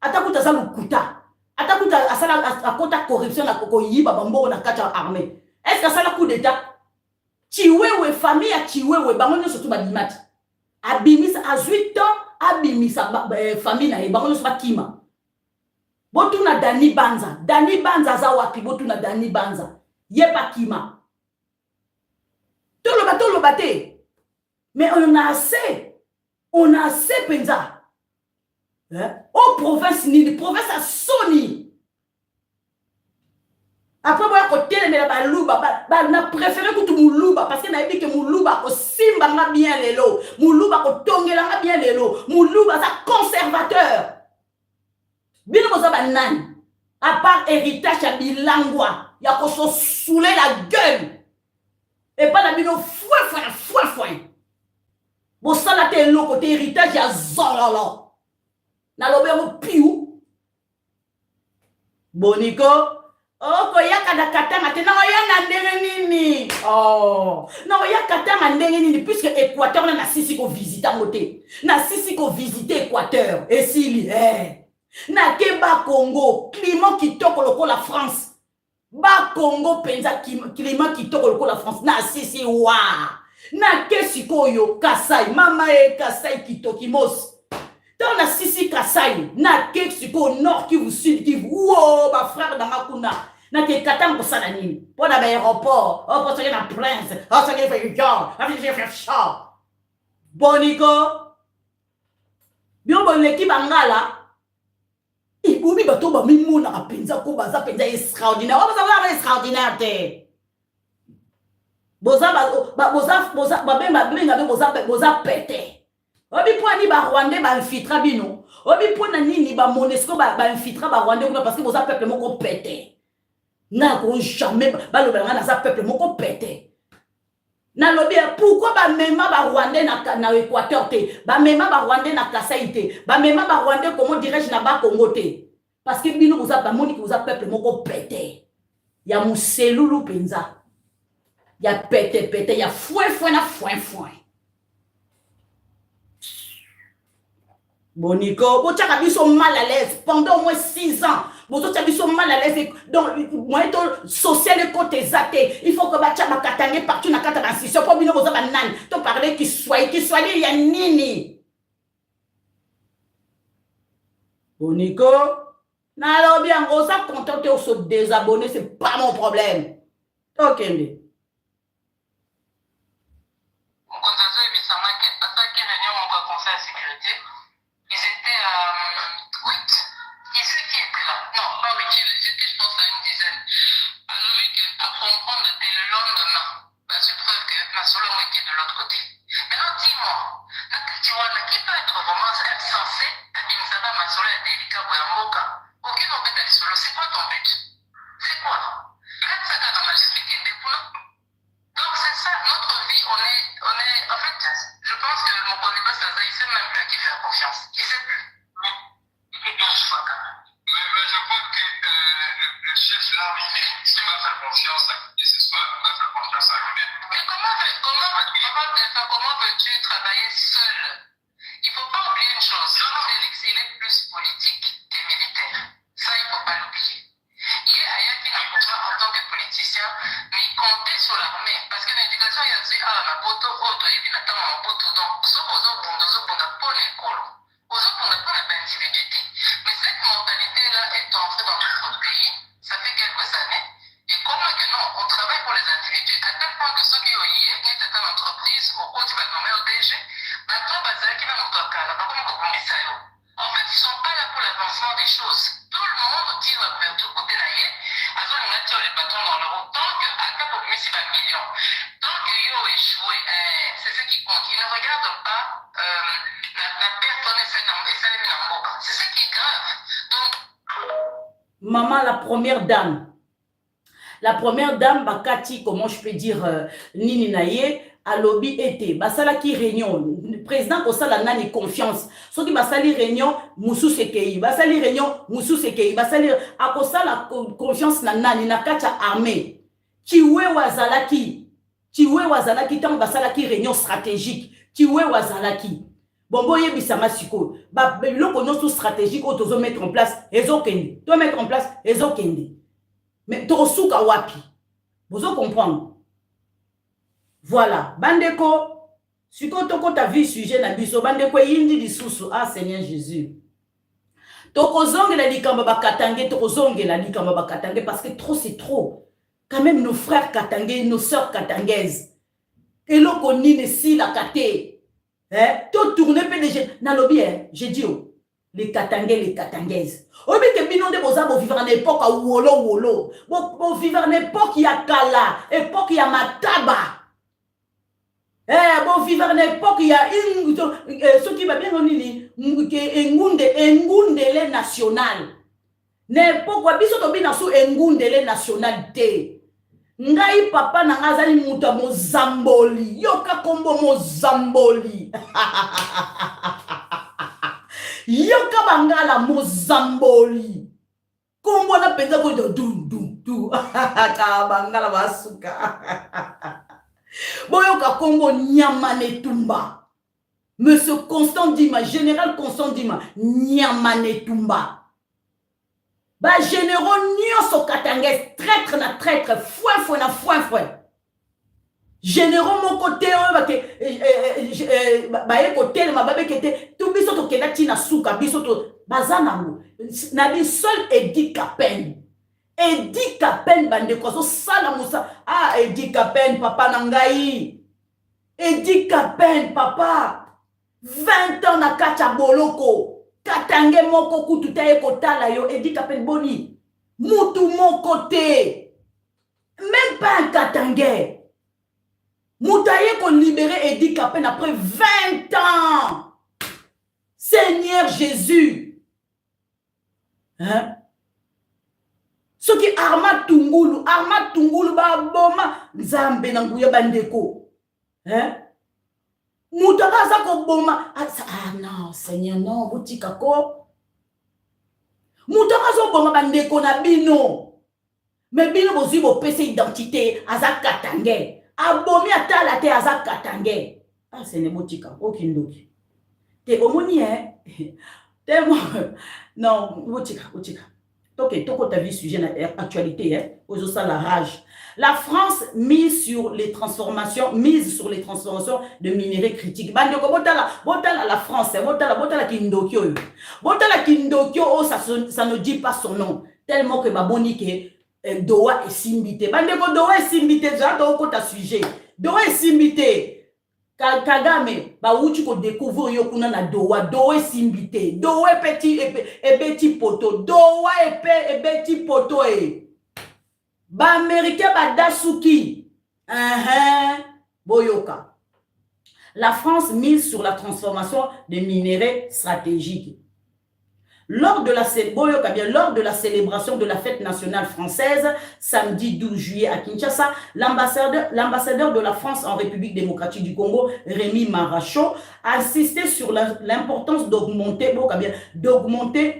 Atakuta ça le kuta. Atakuta ça a kota corruption na koko yiba bambo na kacha armée. Est-ce que ça a un coup d'état? Chiwewe famille à Chiwewe bango surtout ba limati. Abimisa à 8 ans abimisa famille na bango so ba kima. Botu na Dani Banza za wapi botu na Dani Banza. Yepa kima. Tolo bate. Mais on a assez penza. Oh province ni province à Sony. Après moi côté mais la baluba na préféré que tout muluba parce que na dit que muluba ko simba nga bien lelo, muluba ko tongela nga bien lelo, muluba ça conservateur. Bino ko za nani. À part héritage à bilangwa, ya ko so souler la gueule. Et pas la bino foi. Bon ça là t'es l'autre côté héritage ya zololo. Na lobero piou. Boniko. Oh koyaka na katanga te na oyana ndenge nini. Oh. Na oyaka katanga ndenge nini puisque Équateur na sisi ko visiter moté. Na sisi ko visiter Équateur. Et s'il na keba Congo, climat qui toko loko la France. Ba Congo penza climat qui toko loko la France. Na sisi wa. Na kesi koyo Kasai mama Kasai kitokimos dans la sisi Kasai na kesi ko nord qui vous sud qui wow ba frère dans makuna na ke katang kosala nini pour na aéroport oh pour ça na prince oh ça fait du temps avec fait ça boniko bien bon l'équipe angala ibubi bato ba mimuna kapenza ko baza penza extraordinaire on va savoir extraordinaire te boza pété. Obi po ni ba Rwandais ba infiltra bino. Obi po na nini ba Monesco ba infiltra ba Rwandais parce que boza peuple moko pété. Na ko jamais ba lo ba na za peuple moko pété. Nalobi, pourquoi ba mema ba Rwandais na Équateur te, ba mema ba Rwandais na Kasaï te, ba mema ba Rwandais comment dirais-je na ba Congo te? Parce que bino vous a ba moni que vous a peuple moko pété. Ya muselulu penza. Ya pété, ya fouin na fouin. Bonico, vous avez biso mal à l'aise pendant au moins 6 ans. Vous avez biso mal à l'aise. Donc, moi, social et côté zaté. Il faut que bacha makatangé partout na kata institution. Pour bino vous avez nan. To parler qui soit, il y a nini. Bonico, n'alors bien, on s'est contenté de se désabonner, c'est pas mon problème. Ok,
Ils étaient à 8. Et ceux qui étaient là, non, pas 8, ils étaient, je pense, à une dizaine. Alors, à comprendre dès le lendemain, parce que preuve que ma solo était de l'autre côté. Maintenant, dis-moi, tu vois, qui peut être vraiment censé, il me savait ma solo est délicat pour un moka. Ok, on peut aller solo, c'est quoi ton but? C'est quoi? Quand ça t'a m'expliqué, donc c'est ça, notre vie, on est, en fait, je pense que mon candidat Saza, il sait même plus à qui faire confiance. Il sait plus. Il fait 12 fois quand même. Mais je crois que le chef là, il va faire confiance à qui ce soit, il va faire confiance à lui-même. Mais comment veux-tu travailler seul? Il ne faut pas oublier une chose. Félix, il est plus politique que militaire. Ça, il ne faut pas l'oublier. Il est ailleurs qui n'a pas en tant que politicien, mais il comptait sur l'armée. Parce que l'éducation, il y a dit, ma poto, il y a ma poto. Donc, ce qu'on a pour l'école, aux autres, on n'a pas l'individualité. Mais cette mentalité-là est entrée dans notre pays, ça fait quelques années. Et comment que non, on travaille pour les individus, à tel point que ceux qui ont lié, qui étaient dans l'entreprise, au cours du nommé au DG, maintenant, qui n'a pas en fait, ils ne sont pas là pour l'avancement des choses. Tout le monde tire la couverture côté laïe. Alors, on a tiré les bâtons dans le roue. Tant que, à cap, on met 6 millions. Tant que Yo échoué, c'est ce qui compte. Ils ne regardent pas la perte qu'on a faite et ça les met en boca. C'est ça qui est grave. Donc,
maman, la première dame. La première dame, Bakati, comment je peux dire, Nini Naye, à lobby était. Basala qui réunion. Le président Kosala nani confiance. Ceux qui basali réunion, Moussou Sekei. Basali réunion, Moussou Sekei. Basali Akosala confiance na nani, na kacha armée. Chiwe wazalaki. Chiwe wazalaki, tant basala qui réunion stratégique. Chiwe wazalaki. Bon, yebisama siko. Ba, le kono stratégique, otozo mettre en place, ezokende. Tu mettre en place, ezokende. Mais Torosuka wapi. Vous en comprendre. Voilà. Bandeko. Si tu as vu le sujet, bandeko yindi disusu. Ah, Seigneur Jésus. Tokozonge la likamba katange, tokozonge la likamba katange, parce que trop c'est trop. Quand même nos frères katangais, nos sœurs katangaises. Et l'on connaît si la kate. Hein? Tout tourner PDG. Nalobi, j'ai dit, les katangais, les katangaises. Obi que binon de boza bo vivre en époque à wolo. Bo vivre en époque ya kala, époque ya mataba. Bo vivre en époque ya ce qui va bien nini engundele national. N'époque wa biso to bina su engundele national te. Ngai papa na ngazali muta mozamboli. Yoka kombo mozamboli. Yoka bangala mozamboli. Kombo na penza ko du. Ka bangala basuka. Boyoka kombo Nyamane Tumba. Monsieur Constant Dima, général Constant Dima, Nyamane Tumba. Ba généraux nyoso katangès, traître na traître, foin na foin. Généraux mon côté, côté, ma babe kete, tout biso to kenati na suka, biso to bazana mo. Na bi seul Edi Kapen. Edi Kapen bande koso sala musa. Ah, Edi Kapen, papa nangai. Edi Kapen, papa. 20 ans na kacha boloko. Katange moko kututaye kotala yo. Edi Kapen boni. Moutou mon côté. Même pas un Katangais. Moutaye qu'on libérer Edi Kapen après 20 ans. Seigneur Jésus. Hein? Ce qui Arma Tungulu ba boma Zambe nanguya bandeko. hein Moutaka aza koboma ah non Seigneur non botika ko Moutaka aza koboma bandeko na bino mais bino bozwi bopesa identité aza katange abomi atala te aza katange ah Seigneur botika okindoki te omoni hein tellement non botika ok toko ta vie sujet na actualité hein ozo ça la rage. La France mise sur les transformations de minerais critiques. Bandeko botala la France, botala Kindokyo. Botala Kindokyo, oh, ça ne dit pas son nom. Tellement que baboni que Doha est simbité. Bandeko Doha est simbité, j'adore kota sujet. Doha est simbité. Kagame, uchi ko découvrir yokuna na Doha est simbité. Doha petit et petit poto. Doha et petit poto ba américain ba dasuki boyoka. La France mise sur la transformation des minéraux stratégiques. Lors de la célébration de la fête nationale française, samedi 12 juillet à Kinshasa, l'ambassadeur de la France en République démocratique du Congo, Rémi Maracho, a insisté sur l'importance d'augmenter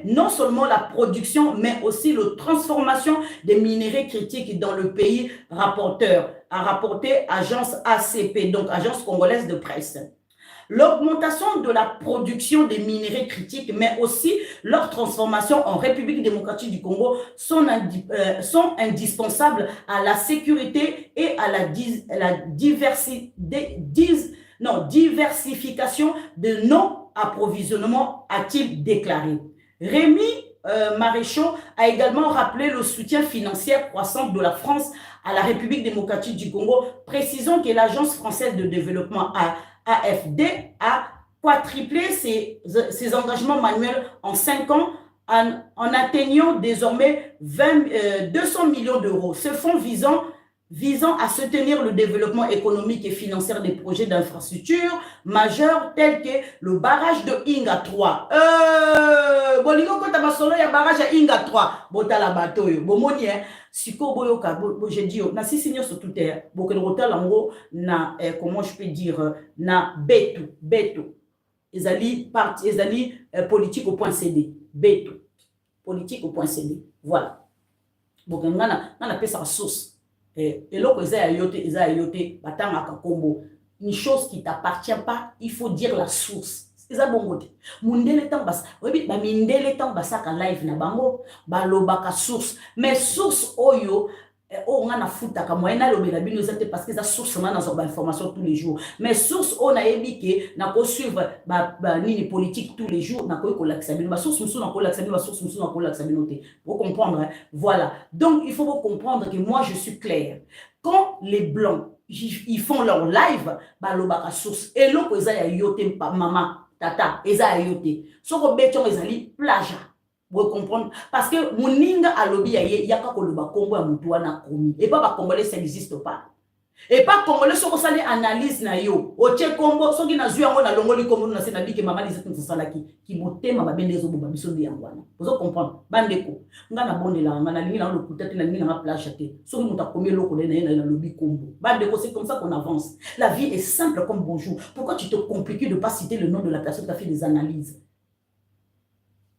non seulement la production, mais aussi la transformation des minéraux critiques dans le pays, a rapporté agence ACP, donc Agence Congolaise de Presse. L'augmentation de la production des minéraux critiques, mais aussi leur transformation en République démocratique du Congo sont indispensables à la sécurité et à la diversification de nos approvisionnements, a-t-il déclaré. Rémi Maréchal a également rappelé le soutien financier croissant de la France à la République démocratique du Congo, précisant que l'Agence française de développement AFD a quadruplé ses engagements manuels en 5 ans en atteignant désormais 200 millions d'euros. Ce fonds visant à soutenir le développement économique et financier des projets d'infrastructure majeurs tels que le barrage de Inga 3. Bolingo kota basolo ya barrage à Inga 3. Botala batoyo. Bomoni siko boyoka j'ai dit na sisi nyoso tout terre. Bokel rotala ngo na comment je peux dire na betu. Ezali politique au point CD. Betu. Politique au point CD. Voilà. Bokel ngana pesa source. Et là, une chose qui ne t'appartient pas, il faut dire la source. C'est ça bon côté. Mundele temps bas. Oui, ba mindele temps basa ka live na bango, ba lobaka source. Mais source oyo on a futa ka moyena lobela bino zate parce que ça source na zo ba information tous les jours. Mais source on a ébiqué na ko suivre ba nini politique tous les jours na ko laksa bino ba source musu na ko laksa bino ba source musu na ko laksa bino te. Vous comprendre hein? Voilà. Donc il faut vous comprendre que moi je suis clair. Quand les blancs ils font leur live ba lobaka source et loko eza ya yote pa mama tata eza ya yote. Soko beton ezali plagiat. Vous comprenez? Parce que Mouninga a lobby yaka koloba Congo ya mutuwa na komi. Et pas ba Congolais ça n'existe pas. Et pas Congolais soko sali analyse na yo. Oche Congo soki na zuya ngo na longoli Congo na sena bike mama lizete nsala ki motema babende zo boba biso ndi yangwana. Vous comprenez? Bandeko. Nga na bonde la nga na lingi na lokuta te na lingi na plage te. Soki muta komi loko na lobby Congo. Bandeko c'est comme ça qu'on avance. La vie est simple comme bonjour. Pourquoi tu te compliques de pas citer le nom de la personne qui a fait des analyses?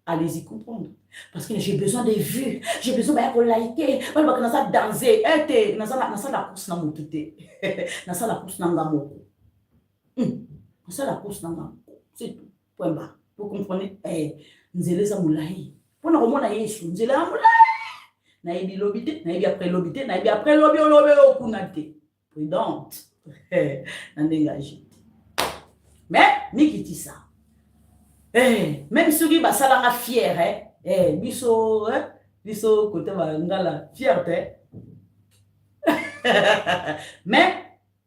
Allez-y comprendre. Parce que j'ai besoin de vues. J'ai besoin de liker. Je vais danser. Je vais la course dans mon touté. Je vais la course dans mon moko. Je vais la course dans mon moko. C'est tout. Point bas. Vous comprenez? Nous allons à moulaï. Pour nous remonter à Yeshua. Nous allons à moulaï. Naïbi lobité. Naïbi après lobité. Naïbi après lobby au kunate. Prudente. N'engagez. Mais, Mikiti ça. Même si vous êtes fier, biso côté ngala fierté. Mais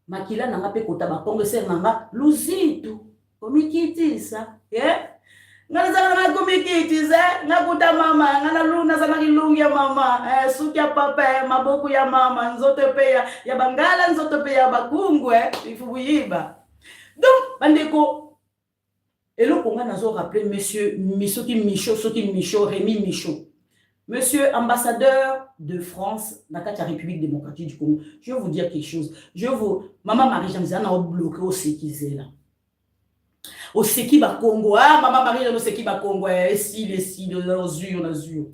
makila nanga pe kota ba congresser nanga luzitu komikiti ça ngala zana komikiti ça ngakuta mama ngala luna zana kilungi ya mama sukia papa maboko ya mama nzoto pe ya bangala nzoto pe ya bakungwe ifubuyiba. Donc bandeko et là, on a rappelé monsieur Michaud, Rémi Michaud. Monsieur ambassadeur de France dans la République démocratique du Congo, je vais vous dire quelque chose. Maman Marie-Jeanne, on a bloqué au Sékizé là. Au Séki ba Congo. Ah, maman Marie-Jeanne, au Séki ba Congo. Si, on a zu.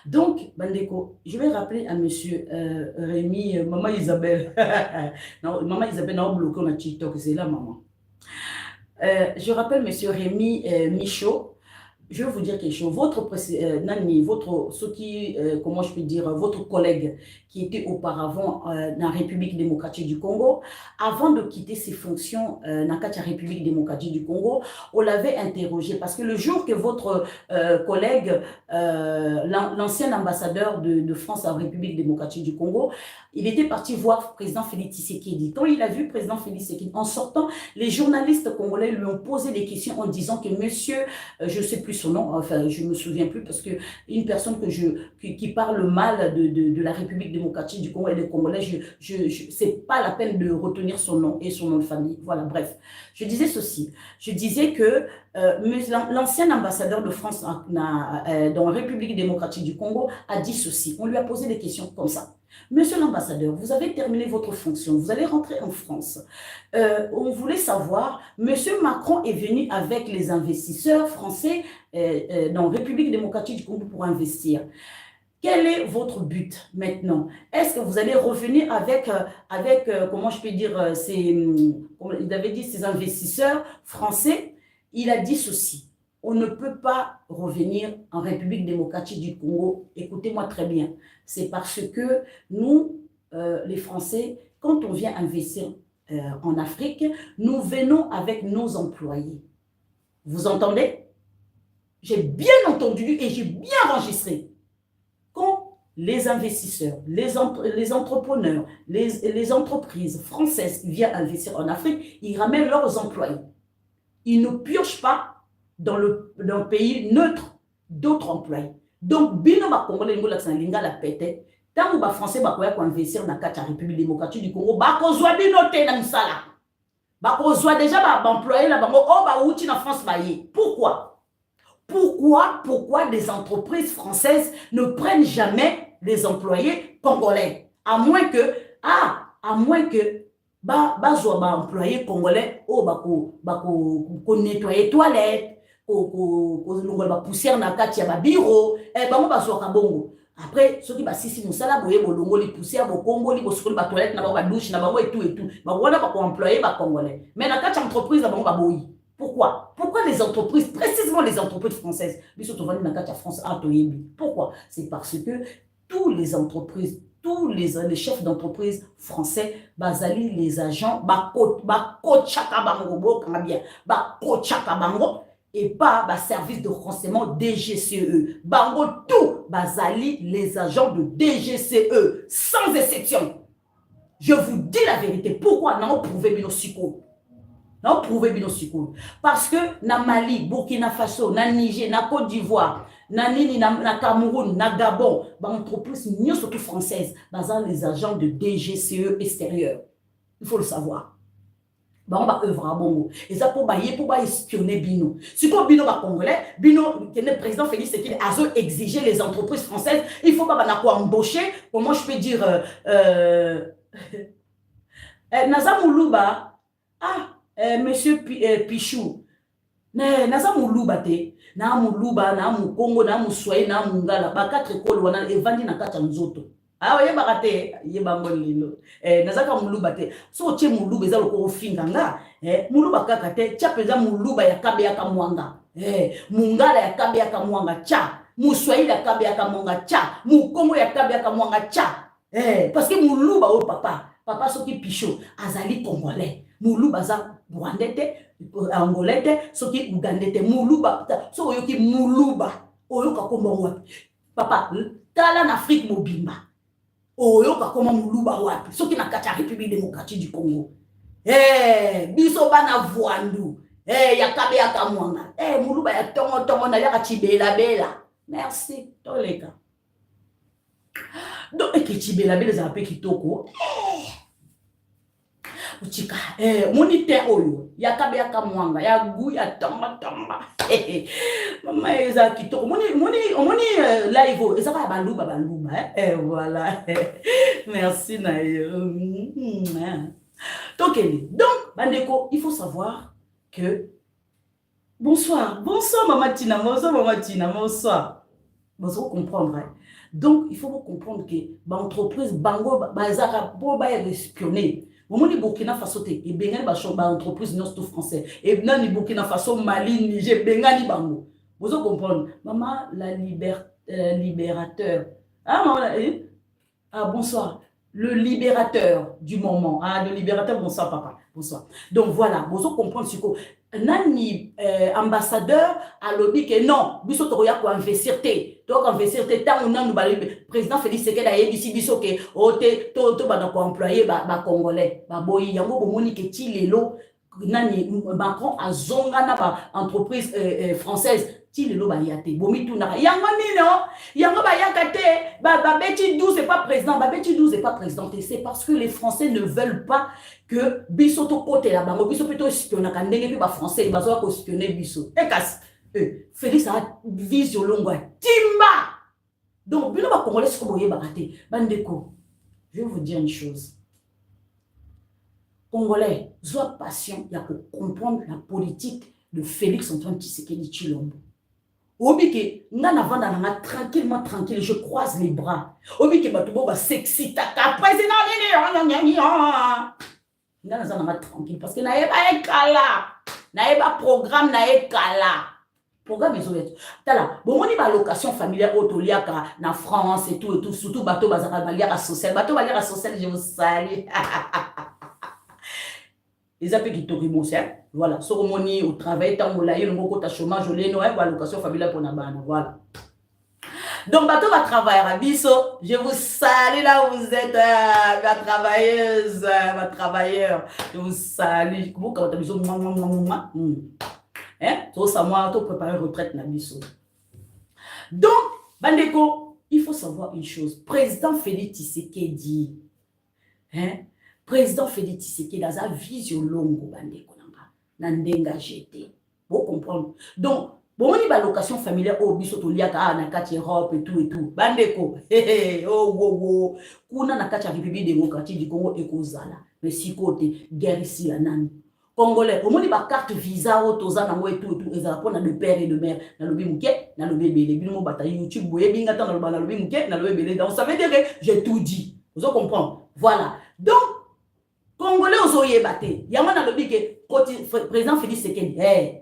Donc, Bandeko, je vais rappeler à monsieur Rémi, maman Isabelle. Non, maman Isabelle, on a bloqué on a TikTok, c'est là, maman. Je rappelle monsieur Rémi Michaud. Je vais vous dire quelque chose. Comment je peux dire, votre collègue qui était auparavant dans la République démocratique du Congo, avant de quitter ses fonctions dans la République démocratique du Congo, on l'avait interrogé parce que le jour que votre collègue, l'ancien ambassadeur de France en République démocratique du Congo, il était parti voir le président Félix Tshisekedi. Quand il a vu le président Félix Tshisekedi, en sortant, les journalistes congolais lui ont posé des questions en disant que monsieur, je ne sais plus son nom, enfin je ne me souviens plus parce que une personne qui parle mal de la République démocratique du Congo et des Congolais, c'est pas la peine de retenir son nom et son nom de famille. Voilà, bref. Je disais ceci. Je disais que l'ancien ambassadeur de France dans la République démocratique du Congo a dit ceci. On lui a posé des questions comme ça. Monsieur l'ambassadeur, vous avez terminé votre fonction, vous allez rentrer en France. On voulait savoir, monsieur Macron est venu avec les investisseurs français dans la République démocratique du Congo pour investir. Quel est votre but maintenant? Est-ce que vous allez revenir avec comment je peux dire, il avait dit ces investisseurs français? Il a dit ceci. On ne peut pas revenir en République démocratique du Congo. Écoutez-moi très bien. C'est parce que nous, les Français, quand on vient investir en Afrique, nous venons avec nos employés. Vous entendez? J'ai bien entendu et j'ai bien enregistré. Quand les investisseurs, les entrepreneurs, les entreprises françaises viennent investir en Afrique, ils ramènent leurs employés. Ils ne piochent pas dans le pays neutre d'autres employés. Donc, bino ba Congolais ngo la linga la pete, tant ba Français ba koya ko investir na kati ya République démocratique du Congo, ba kozwa bino te na misala. Ba kozwa déjà ba employé la bango o ba uti na France ba ye. Pourquoi? Pourquoi des entreprises françaises ne prennent jamais les employés congolais? À moins que ba employé congolais o ba nettoyer toilettes, ko poussière na kati ya ba bureau, bango bazwaka bongo. Après soki ba sisi musala boye bolongo li poussière bo kongoli bo sokoli ba toilette na ba douche na bango et tout. Ba wana ba ko employé ba congolais. Mais na kati entreprise na bango ba boyi. Pourquoi les entreprises, précisément les entreprises françaises, pourquoi? C'est parce que toutes les entreprises, tous les chefs d'entreprise français, bazali les agents, et pas service de renseignement DGCE. Bango tout, bazali les agents de DGCE, sans exception. Je vous dis la vérité. Pourquoi non prouver bien psycho? Non, prouver bien parce que na Mali, Burkina Faso, na Niger, na Côte d'Ivoire, na Cameroun, na Gabon, entreprises mieux surtout françaises, dans les agents de DGCE extérieur. Il faut le savoir. On va œuvrer à Bongo. Et ça pour espionner Bino. Si comme Bino va congolais, Bino, qui est le président Félix Tshisekedi, a exigé les entreprises françaises, il faut pas embaucher, comment je peux dire, Naza Moulouba, monsieur Pichou, naza muluba te, na muluba, na mukongo, na muswai, na mungala, ba 4 écoles wana evandi na kata nzoto. Ah ye bakate, ye bangolilo. Naza ka muluba te. So che muluba eza loko ofinga nga, muluba kaka te, cha peza muluba ya kabe ya kamwanga. Mungala ya kabe ya kamwanga cha, muswai ya kabe ya kamwanga cha, mukongo ya kabe ya kamwanga cha. Parce que muluba o papa soki Pichou azali congolais. Muluba za Rwandais, Angolais, soki Ougandais, Muluba, so oyoki Muluba, oyoka koma wapi. Papa, tala na Afrique mobimba. Oyoka koma Muluba wapi. Soki na kati ya République démocratique du Congo. Biso bana voandu. Yakabe yakamwanga. Muluba ya tongo na yaka chibela. Merci. Toleka. Donc, chibela za pe kitoko. uchika moni te oyo yakabe yakamwanga ya gu ya tamba tamba mama eza kitoko moni live eza ka baluba voilà merci na yo donc bandeko il faut savoir que bonsoir maman Tina bonsoir vous comprendre hein? Donc il faut comprendre que l'entreprise bango bazaka pour ba espionner momoni Burkina Faso te et bengani ba entreprise non tout français et nani Burkina Faso Mali Niger bengani bango vous comprendre maman la libérateur ah maman ah bonsoir le libérateur du moment ah le libérateur bonsoir papa bonsoir donc voilà vous comprendre ce que nani ambassadeur a lobby que non biso to ya ko investir te donc investir te tant nanu ba président Félix Tshisekedi a yebisi biso que ote to ba ko employer ba congolais ba boyi yango bomoni ke ti lelo nani Macron azonga na ba entreprise française ti lelo ba yate bomi tuna yango nino yango ba yakate ba beti 12 c'est pas président ba beti 12 c'est pas président c'est parce que les Français ne veulent pas que biso to côté là bango biso plutôt espionner ka ndenge ba français bazo ko espionner biso e kasi Félix a vision longue timba donc bino ba congolais ko boye ba raté bandeko je vais vous dire une chose congolais soit patient il y a pour comprendre la politique de Félix Antoine Tshisekedi Tshilombo obike ngana vanda na tranquillement tranquille je croise les bras obike batubo ba sexy taka président ngana zana tranquille parce que na eba programme na ekala programme ezolet tala bomoni ba location familiale otoliaka na France et tout surtout bato bazaka baliaka social bato baliaka social je vous salue les appels qui torimos voilà cérémonie au travail tant on l'a eu le ta chômage au leno hein location familiale pour na bana voilà donc bateau va travailler à biso je vous salue là où vous êtes ma travailleuse ma travailleur je vous salue comment quand biso hein tout ça moi tout préparer retraite na biso donc bandeko il faut savoir une chose président Félix Tshisekedi hein président Félix Tshisekedi dans sa vision longue bandeko na ndenga jeté vous comprendre donc bon ni ba location familiale au biso to liaka na kati Europe et tout bandeko oh kuna na kati ya République démocratique du Congo ekozala mais si côté guerre ici la nani congolais au moni ba carte visa au toza na et tout ezala pona de père et de mère na lobi muke na lobi belé bino bata YouTube boye binga tan na lobi muke na lobi belé donc ça veut dire que j'ai tout dit vous comprendre voilà donc congolais ozoye baté yama na lobi ke président Félix Tshisekedi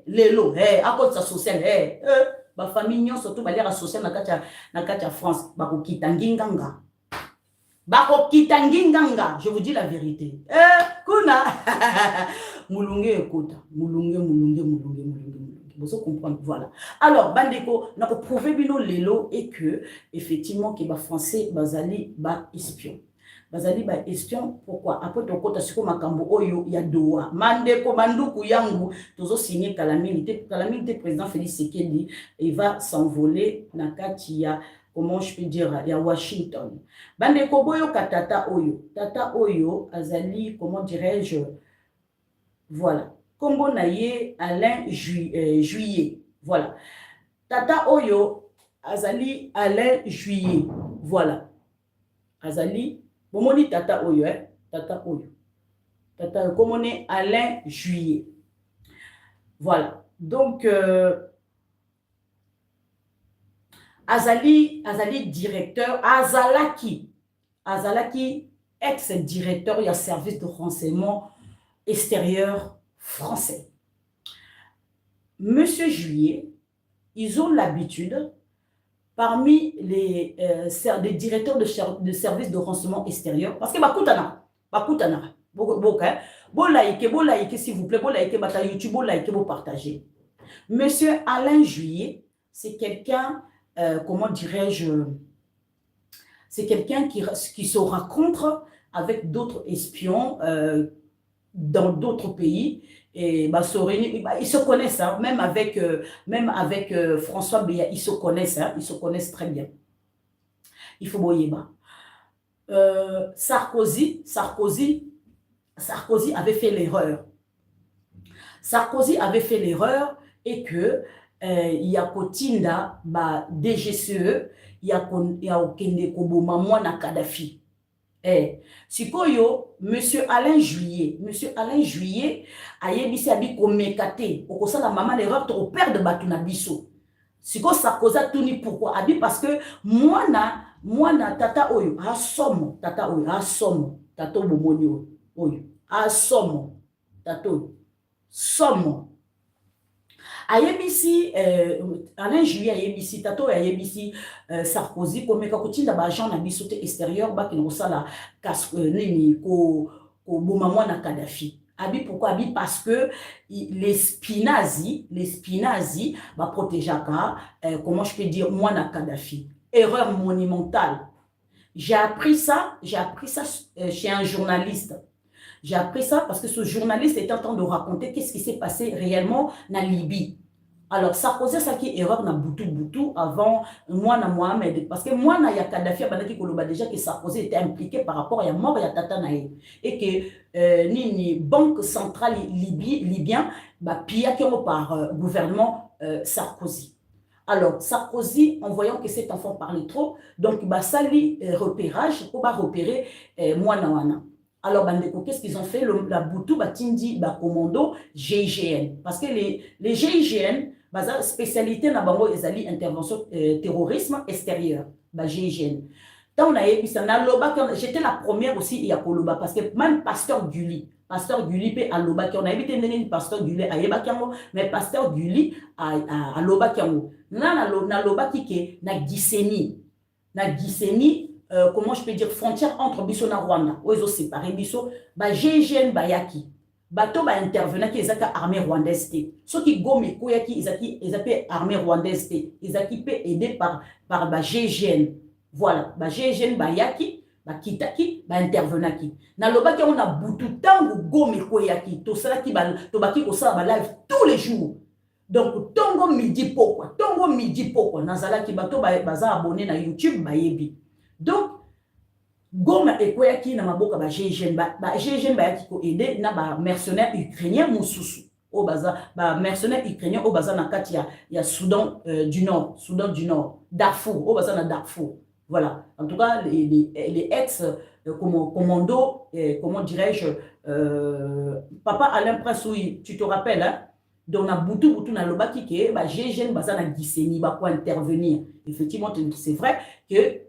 lelo à cause sa social ba famille nyon surtout ba lera social na katia France ba ko kitanginganga je vous dis la vérité kuna mulunge ekota mulunge vous comprendre voilà alors bandeko na ko prouver bino lelo et que effectivement que ba français bazali ba espion bazali ba espion pourquoi après ton kota siko makambo oyo ya doa mandeko manduku yangu tozo signer calamité président Félix Tshisekedi il va s'envoler na kati ya comment je peux dire ya Washington bandeko boyo tata oyo azali comment dirais-je voilà kombo na ye Alain Juillet voilà tata oyo azali Alain Juillet voilà azali bomoni tata oyo tata komone Alain Juillet voilà donc azali directeur azalaki ex-directeur ya service de renseignement extérieur français monsieur Juillet ils ont l'habitude parmi les directeurs de services de renseignement extérieur parce que bakutana bon like s'il vous plaît bon like bata YouTube bon like bon partager monsieur Alain Juillet c'est quelqu'un comment dirais-je c'est quelqu'un qui se rencontre avec d'autres espions dans d'autres pays et ils se connaissent hein, même avec François Béa ils se connaissent très bien il faut boyeba Sarkozy Sarkozy avait fait l'erreur. Sarkozy avait fait l'erreur et que il y a Kotinda, DGCE, il y a Okende Koboma Mwana Kadhafi. Sikoyo, Monsieur Alain Juillet a yebisi abi komekate, okosa la maman l'erreur trop père de Batuna Biso. Siko Sarkozy tuni pourquoi? Abi parce que mwana tata oyo, asomo, tata oyo, asomo, tato bomoni oyo, asomo, tato, somo. Ayebisi, Alain Juillet ayebisi, tato ayebisi Sarkozy, komeka kotinda ba agent na biso te extérieur, ba kino sala nini ko bomamwa na Kadhafi. Abi pourquoi? Abi parce que les spinazi va protéger comment je peux dire, moi na Kadhafi. Erreur monumentale. J'ai appris ça chez un journaliste. J'ai appris ça parce que ce journaliste était en train de raconter qu'est-ce qui s'est passé réellement en Libye. Alors, Sarkozy, ça qui est erreur na Boutou avant moi na Mohamed. Parce que moi na ya Kadhafi, déjà que Sarkozy était impliqué par rapport à la mort ya Tata Nae. Et que ni Banque centrale libyen, pilla par gouvernement Sarkozy. Alors, Sarkozy, en voyant que cet enfant parlait trop, donc sali repérage pour repérer moi na wana. Alors, qu'est-ce qu'ils ont fait? La Boutou, Tindi, commando GIGN. Parce que les GIGN, spécialité na bango ezali intervention terrorisme extérieur, GIGN. J'étais la première aussi il y a Koloba parce que même Pasteur Gulli pe à Loba on a évité Pasteur Gulli à Yebakiango, mais Pasteur Gulli à Loba Kiango. Na Loba Kike na Giseni. Comment je peux dire, frontière entre Bisso et Rwanda, où ils ont séparé Bisso, GIGN Bayaki, bateau intervenant qui est armée rwandaise. Ceux qui gomme koyaki, ils appellent armée rwandaise, ils ont aidé par GIGN. Voilà, GIGN Bayaki, Kitaki, intervenant qui. Na loba qui on a boutou tango gomme koyaki, to sala qui to baki ko sala live tous les jours. Donc tongo midi pourquoi, nazala qui bateau baza abonné na YouTube bayebi. Donc, Goma et Koyaki na maboka ba GIGN ba ko aider na mercenaires ukrainiens mususu au baza mercenaires ukrainiens au baza na kati ya Soudan du Nord, Darfour au baza na Darfour. Voilà. En tout cas les ex commando comment dirais-je papa Alain Prince, tu te rappelles hein? Donc, na Boutou na lobaki ke GIGN baza na Giseni ba quoi intervenir. Effectivement, c'est vrai que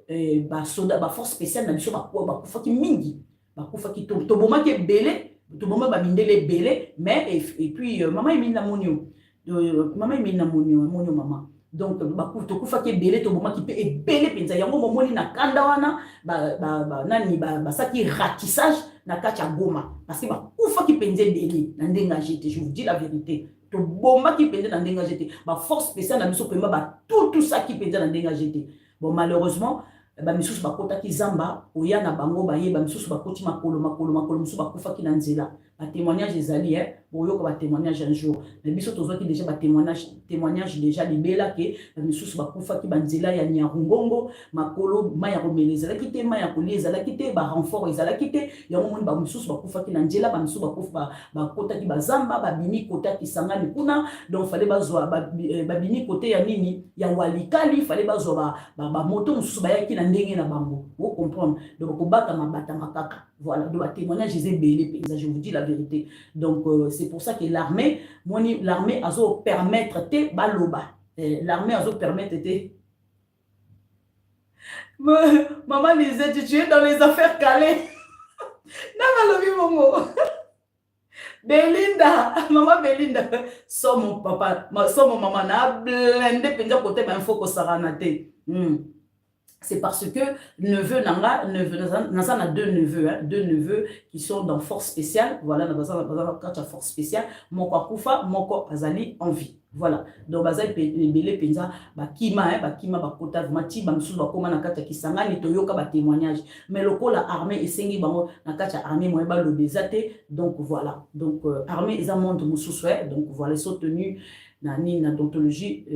soda force spéciale na biso ba kufa ki mingi, ba kufa ki to boma ke belé, to boma ba mindele belé, mais et puis maman emina monio. Maman. Donc ba kufa ki belé to boma ki pe e belé penza yango momoni na kanda wana nani saki ratissage na kacha Goma parce que ba kufa ki penze belé na ndenga jete, je vous dis la vérité. To bomba qui pendait dans denga jeté force spéciale na biso pemba tout ça qui pendait dans denga jeté. Bon malheureusement misusu bakota ki zamba oya na bango bayeba misusu bakoti makolo misusu bakufa ki na nzela. Ba témoignage ezali boyo ba témoignage un jour mais biso tozo ki déjà ba témoignage déjà libela ke misusu bakufa ki banzela ya Nyarungongo makolo maya romeleza ki te maya koleza ki te ba renfort ezala ki te yango moni ba misusu bakufa ki na nzela ba misusu bakufa bakota ki bazamba ba bini kota ki sangani kuna donc fallait bazwa ba bini côté ya nini ya walikali fallait bazwa ba moto misusu ba yaki na ndenge na bango vous comprendre donc ko bata makaka voilà donc ba témoignage ezebele je vous dis la vérité. Donc c'est pour ça que l'armée a zo permettre te baloba. L'armée a zo permettre te. Maman disait tu es dans les affaires calées. N'a momo. Belinda, maman Belinda, mon papa, mon maman na blende penja côté ben faut que ça ranate. C'est parce que neveu nanga a deux neveux qui sont dans force spéciale. Voilà, quand tu as force spéciale, moko akufa, moko azali en vie. Voilà. Donc bazali belé penza kima kota mati bamsu bakoma na kata kisanga ni toyoka ba témoignage. Mais loko la armée esengi bango na kata armée moyeba lo bezate. Donc voilà. Donc armée eza monde mususu donc voilà, ils sont tenus d'ontologie,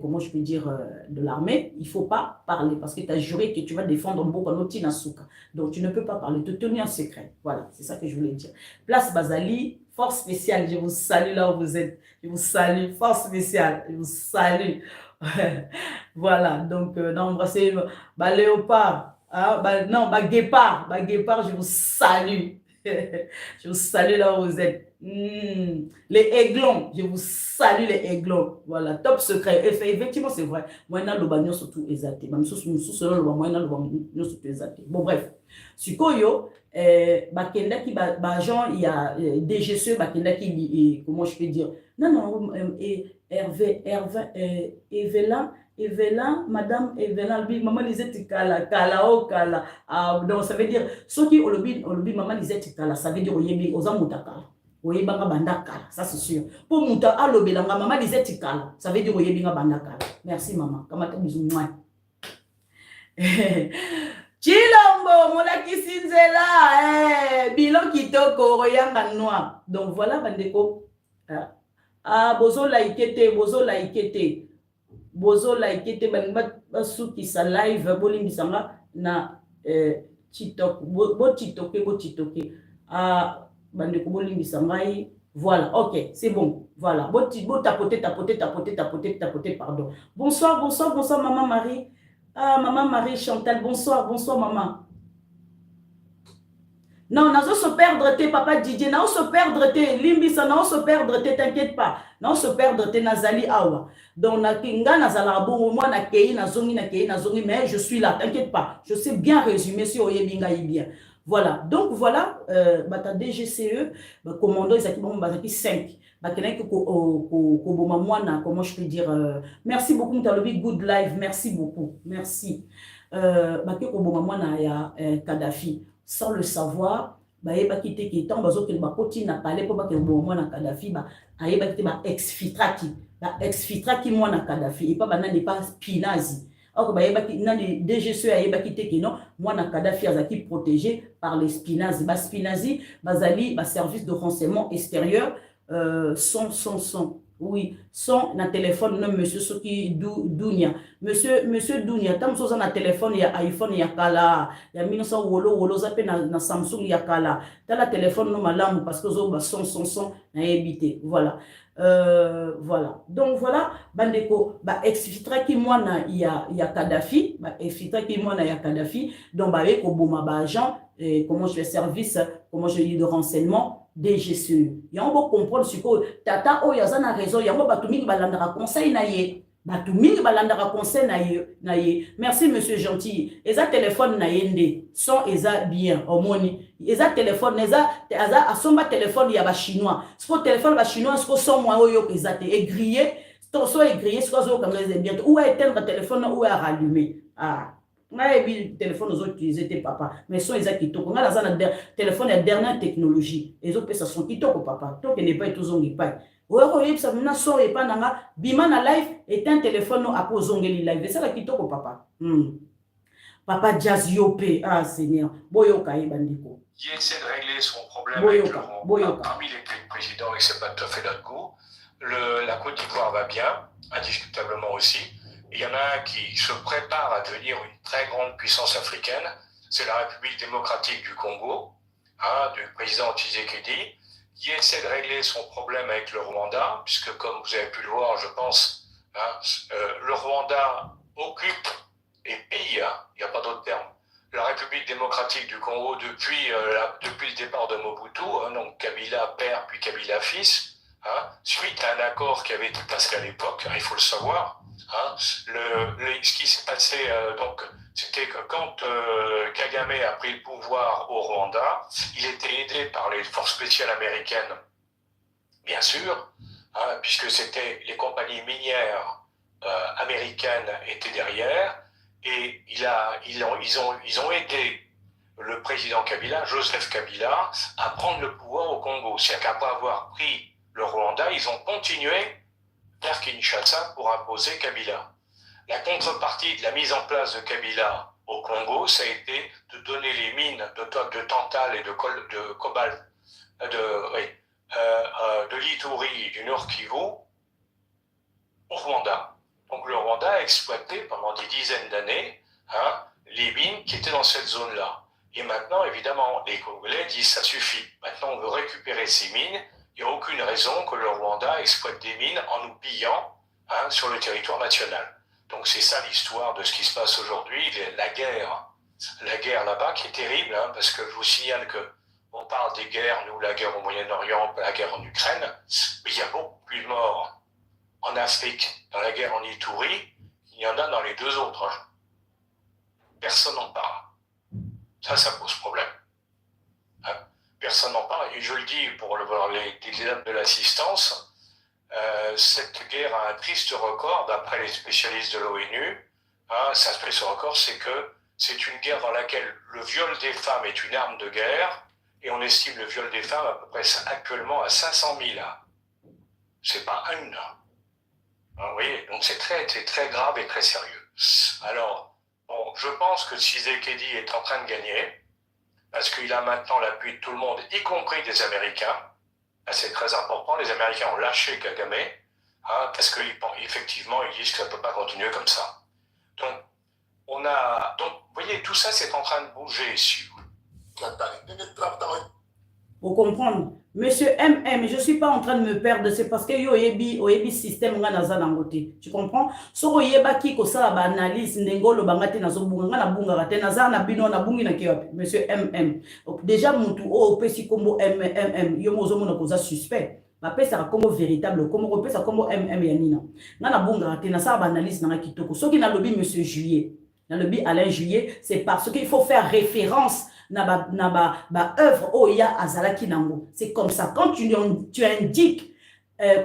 comment je peux dire, de l'armée, il ne faut pas parler parce que tu as juré que tu vas défendre Mbokanoti Nasuka. Donc, tu ne peux pas parler, te tenir en secret. Voilà, c'est ça que je voulais dire. Place Bazali, force spéciale, je vous salue là où vous êtes. Je vous salue, force spéciale, je vous salue. Voilà, donc, d'embrasser Léopard. Ah, non, guépard, je vous salue. Je vous salue là où vous êtes. Les aiglons, je vous salue les aiglons. Voilà, top secret. Effectivement, c'est vrai. Moi, je suis surtout exalté. Bon, bref. Sikoyo, bakenda qui Jean, il y a DGCE, bakenda qui, comment je peux dire? Non, Hervé, Evelyn, Madame Evelyn, maman disait kala, kala. Donc ça veut dire, ceux qui ont le maman disait kala, ça veut dire oyebi, ozamutaka. Oyebanga bandakala, ça c'est sûr. Pour muta alobelanga, maman disait kala, ça veut dire oyebinga bandakala. Merci maman, kamata bisou moi. Chilombo, molakisi nzela, bilon kitoko, royanga noir. Donc voilà, bandeko. Bozo laikete, bozo like te basuki sa live bolimbisanga na TikTok bo TikTok bande ko bolimbisanga voilà, ok, c'est bon. Voilà, bo tapoter, pardon. Bonsoir maman Marie. Maman Marie Chantal, bonsoir maman. Non, nazo se perdre te papa Didier, nazo se perdre te limbisa, nazo se perdre te, t'inquiète pas. Nazo se perdre te nazali awa. Donc na kinga nazala bon moi na kei nazongi, mais je suis là, t'inquiète pas. Je sais bien résumer si oyebinga bien. Voilà. Donc voilà, bata DGCE, commando ezaki bon bazaki 5. Bakenaki ko boma mwana, comment je peux dire, merci beaucoup Mtalobi, good live, merci beaucoup. Merci. Baké ko boma mwana ya Kadhafi. Sans le savoir, bah quitté qui tant bazo que ba koti na parler pour ba que bon moi na Kadhafi ba ayeba quitté ba exfiltra qui moi na Kadhafi et pas ba n'est pas Spinazi. Or ba ayeba qui na DGCE ayeba quitté qui non moi na Kadhafi azaki protégé par les Spinazi. Ba Spinazi bazali ba service de renseignement extérieur son oui, son na téléphone non monsieur Soki Dounia. Monsieur Dounia, tam soza na téléphone ya iPhone ya kala, ya 1900 wolo zape na Samsung ya kala. Ta la téléphone no malamu parce que zo ba son na éviter. Voilà. Voilà. Donc voilà, bandeko ba exfiltra ki moi na ya Kadhafi, ba exfiltra ki moi na ya Kadhafi, donc ba ko boma ba agent comment je fais service, comment je dis de renseignement DGCE. Yango comprendre ce que tata o yazana raison, yango batumiki balandara conseil na ye. Batumiki balandara conseil na ye. Merci monsieur gentil. Eza téléphone na yende, son eza bien omoni. Eza téléphone eza asomba téléphone ya ba chinois. Ce que téléphone ba chinois, ce que son moi oyo ezate grillé, soit grillé, soit zo comme les bien ou à éteindre téléphone ou à rallumer. Le téléphone aux autres utiliser tes papa mais son ils qui toko ngala zana téléphone ya dernière technologie les autres ça sont qui toko papa toi qui n'est pas tous ongi pas ou yeb ça na so et pas nanga bima na live est un téléphone no apo zongeli live ça la qui toko papa papa Jazz Yopé Seigneur boyoka bandiko
qui essaie de régler son problème avec parmi les présidents et c'est pas tout à fait notre goût. La Côte d'Ivoire va bien indiscutablement aussi. Il y en a un qui se prépare à devenir une très grande puissance africaine, c'est la République démocratique du Congo, du président Tshisekedi, qui essaie de régler son problème avec le Rwanda, puisque comme vous avez pu le voir, je pense, le Rwanda occupe et pille, il n'y a pas d'autre terme, la République démocratique du Congo depuis le départ de Mobutu, donc Kabila père puis Kabila fils, suite à un accord qui avait été passé à l'époque, il faut le savoir. Ce qui s'est passé, c'était que quand Kagame a pris le pouvoir au Rwanda, il était aidé par les forces spéciales américaines, bien sûr, puisque c'était les compagnies minières américaines étaient derrière, et ils ont aidé le président Kabila, Joseph Kabila, à prendre le pouvoir au Congo. C'est-à-dire qu'après avoir pris le Rwanda, ils ont continué vers Kinshasa pour imposer Kabila. La contrepartie de la mise en place de Kabila au Congo, ça a été de donner les mines de Tantal et de cobalt de l'Ituri du Nord Kivu au Rwanda. Donc le Rwanda a exploité pendant des dizaines d'années les mines qui étaient dans cette zone-là. Et maintenant, évidemment, les Congolais disent ça suffit. Maintenant, on veut récupérer ces mines. Il n'y a aucune raison que le Rwanda exploite des mines en nous pillant sur le territoire national. Donc c'est ça l'histoire de ce qui se passe aujourd'hui, la guerre là-bas qui est terrible, parce que je vous signale que on parle des guerres, nous, la guerre au Moyen-Orient, la guerre en Ukraine, mais il y a beaucoup plus de morts en Afrique, dans la guerre en Ituri, il y en a dans les deux autres. Personne n'en parle. Ça pose problème. Personne n'en parle. Et je le dis pour les dates de l'assistance, cette guerre a un triste record, d'après les spécialistes de l'ONU. Ça se fait ce record, c'est que c'est une guerre dans laquelle le viol des femmes est une arme de guerre, et on estime le viol des femmes à peu près actuellement à 500 000. C'est pas une. Vous voyez, donc c'est très grave et très sérieux. Alors, bon, je pense que Tshisekedi est en train de gagner, parce qu'il a maintenant l'appui de tout le monde, y compris des Américains. C'est très important. Les Américains ont lâché Kagame, parce qu'effectivement, ils disent que ça ne peut pas continuer comme ça. Donc, vous voyez, tout ça, c'est en train de bouger ici.
Pour comprendre, monsieur MM, je ne suis pas en train de me perdre, c'est parce que yo yebi système nga naza nangote. Tu comprends? So yeba ki ko sala ba analyse ndengolo bangate nazo bunga nga na bunga rate naza na bino na bungi na kiwapi. Monsieur MM. Déjà mutu o pesi kombo MM yo mozo mona koza suspect. Ba pesa kombo véritable kombo pesa kombo MM ya nina. Nga na bunga rate na sala ba analyse na kitoko. So ki na lobi monsieur Juillet. Na lobi Alain Juillet, c'est parce qu'il faut faire référence na œuvre oya azalaki nango. C'est comme ça. Quand tu indiques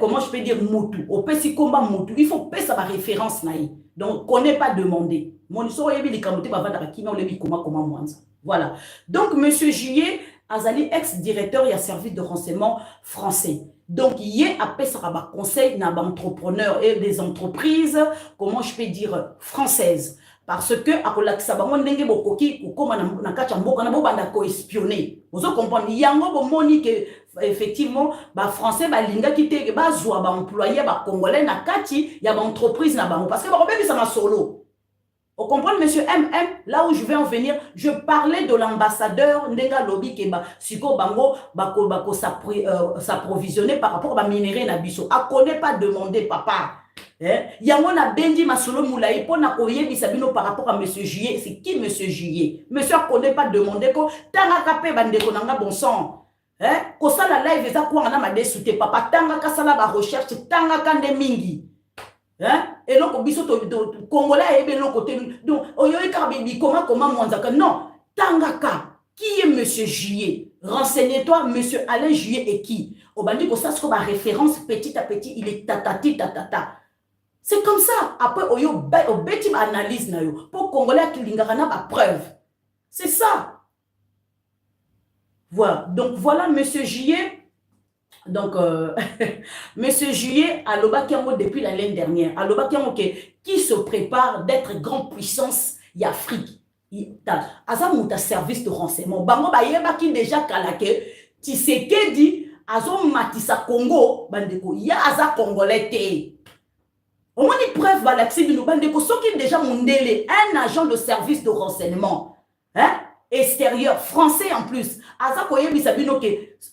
comment je peux dire mutu, au pesi komba mutu, il faut pesa ba référence naï. Donc qu'on n'est pas demandé. Mon so yebi likamote ba vanda kima olebi comment mwanza. Voilà. Donc monsieur Juillet azali ex-directeur ya service de renseignement français. Donc il y a pesa ba conseil na ba entrepreneurs et des entreprises, comment je peux dire françaises. Parce que akolakisa bango ndenge bokoki kokoma na kati ya mboka na bo banda ko espionner. Vous comprenez yango bomoni que effectivement ba français ba linga kite ba zwa ba employé ba congolais na kati ya ba entreprise na bango parce que ba obebi sa solo. Vous comprenez monsieur MM, là où je vais en venir, je parlais de l'ambassadeur ndenga lobby ke ba siko bango bako s'approvisionner par rapport à ba minerai na biso. A connaît pas demander papa. Yango na bendi masolo moulaï pour na koyebi sabino par rapport à monsieur Juillet. C'est qui monsieur Juillet? Monsieur connaît pas demander ko tanga kapé bande ko nanga bon sang. Ko sala live eza ko ngana madesute papa tanga ka sala ba recherche tanga kande mingi. Et donc biso to congolais ebe lo côté donc oyoy ka bibi comment mwanzaka non tanga ka qui est monsieur Juillet? Renseigne-toi monsieur Alain Juillet et qui? Obandi ko ça ce ko ba référence petit à petit il est tatati tatata. C'est comme ça. Après, on a analyse pour Congolais qui n'ont pas preuve. C'est ça. Voilà. Donc, voilà, monsieur Juillet. Donc, monsieur Juillet, à l'Obakiango depuis l'année dernière, à l'Obakiango qui se prépare d'être grande puissance y Afrique. Azamouta service de renseignement. Bango bayeba qui déjà kalake. Tshisekedi azo matisa Congo bandeko ya aza congolais te. On a une preuve à l'accès de nous, qui est déjà mondélé, un agent de service de renseignement extérieur, français en plus.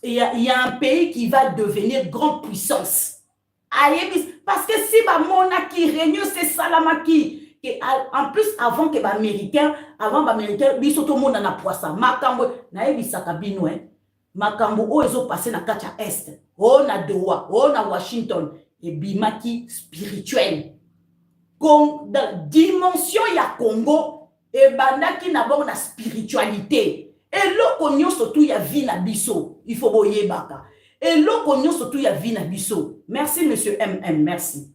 Il y a un pays qui va devenir grande puissance. Parce que si monarchie règne, c'est Salamaki. En plus, avant que les Américains, ils sont au monde dans la poisson. Makambo, Makambo, ils ont passé dans la Est. On a Doha, on a Washington. Et bimaki spirituel. Dans la dimension ya Congo, et bandaki n'abord la spiritualité. Et l'okonyo surtout ya vie na biso. Il faut boyer baka. Et l'okonyo surtout ya vie na biso. Merci monsieur MM, merci.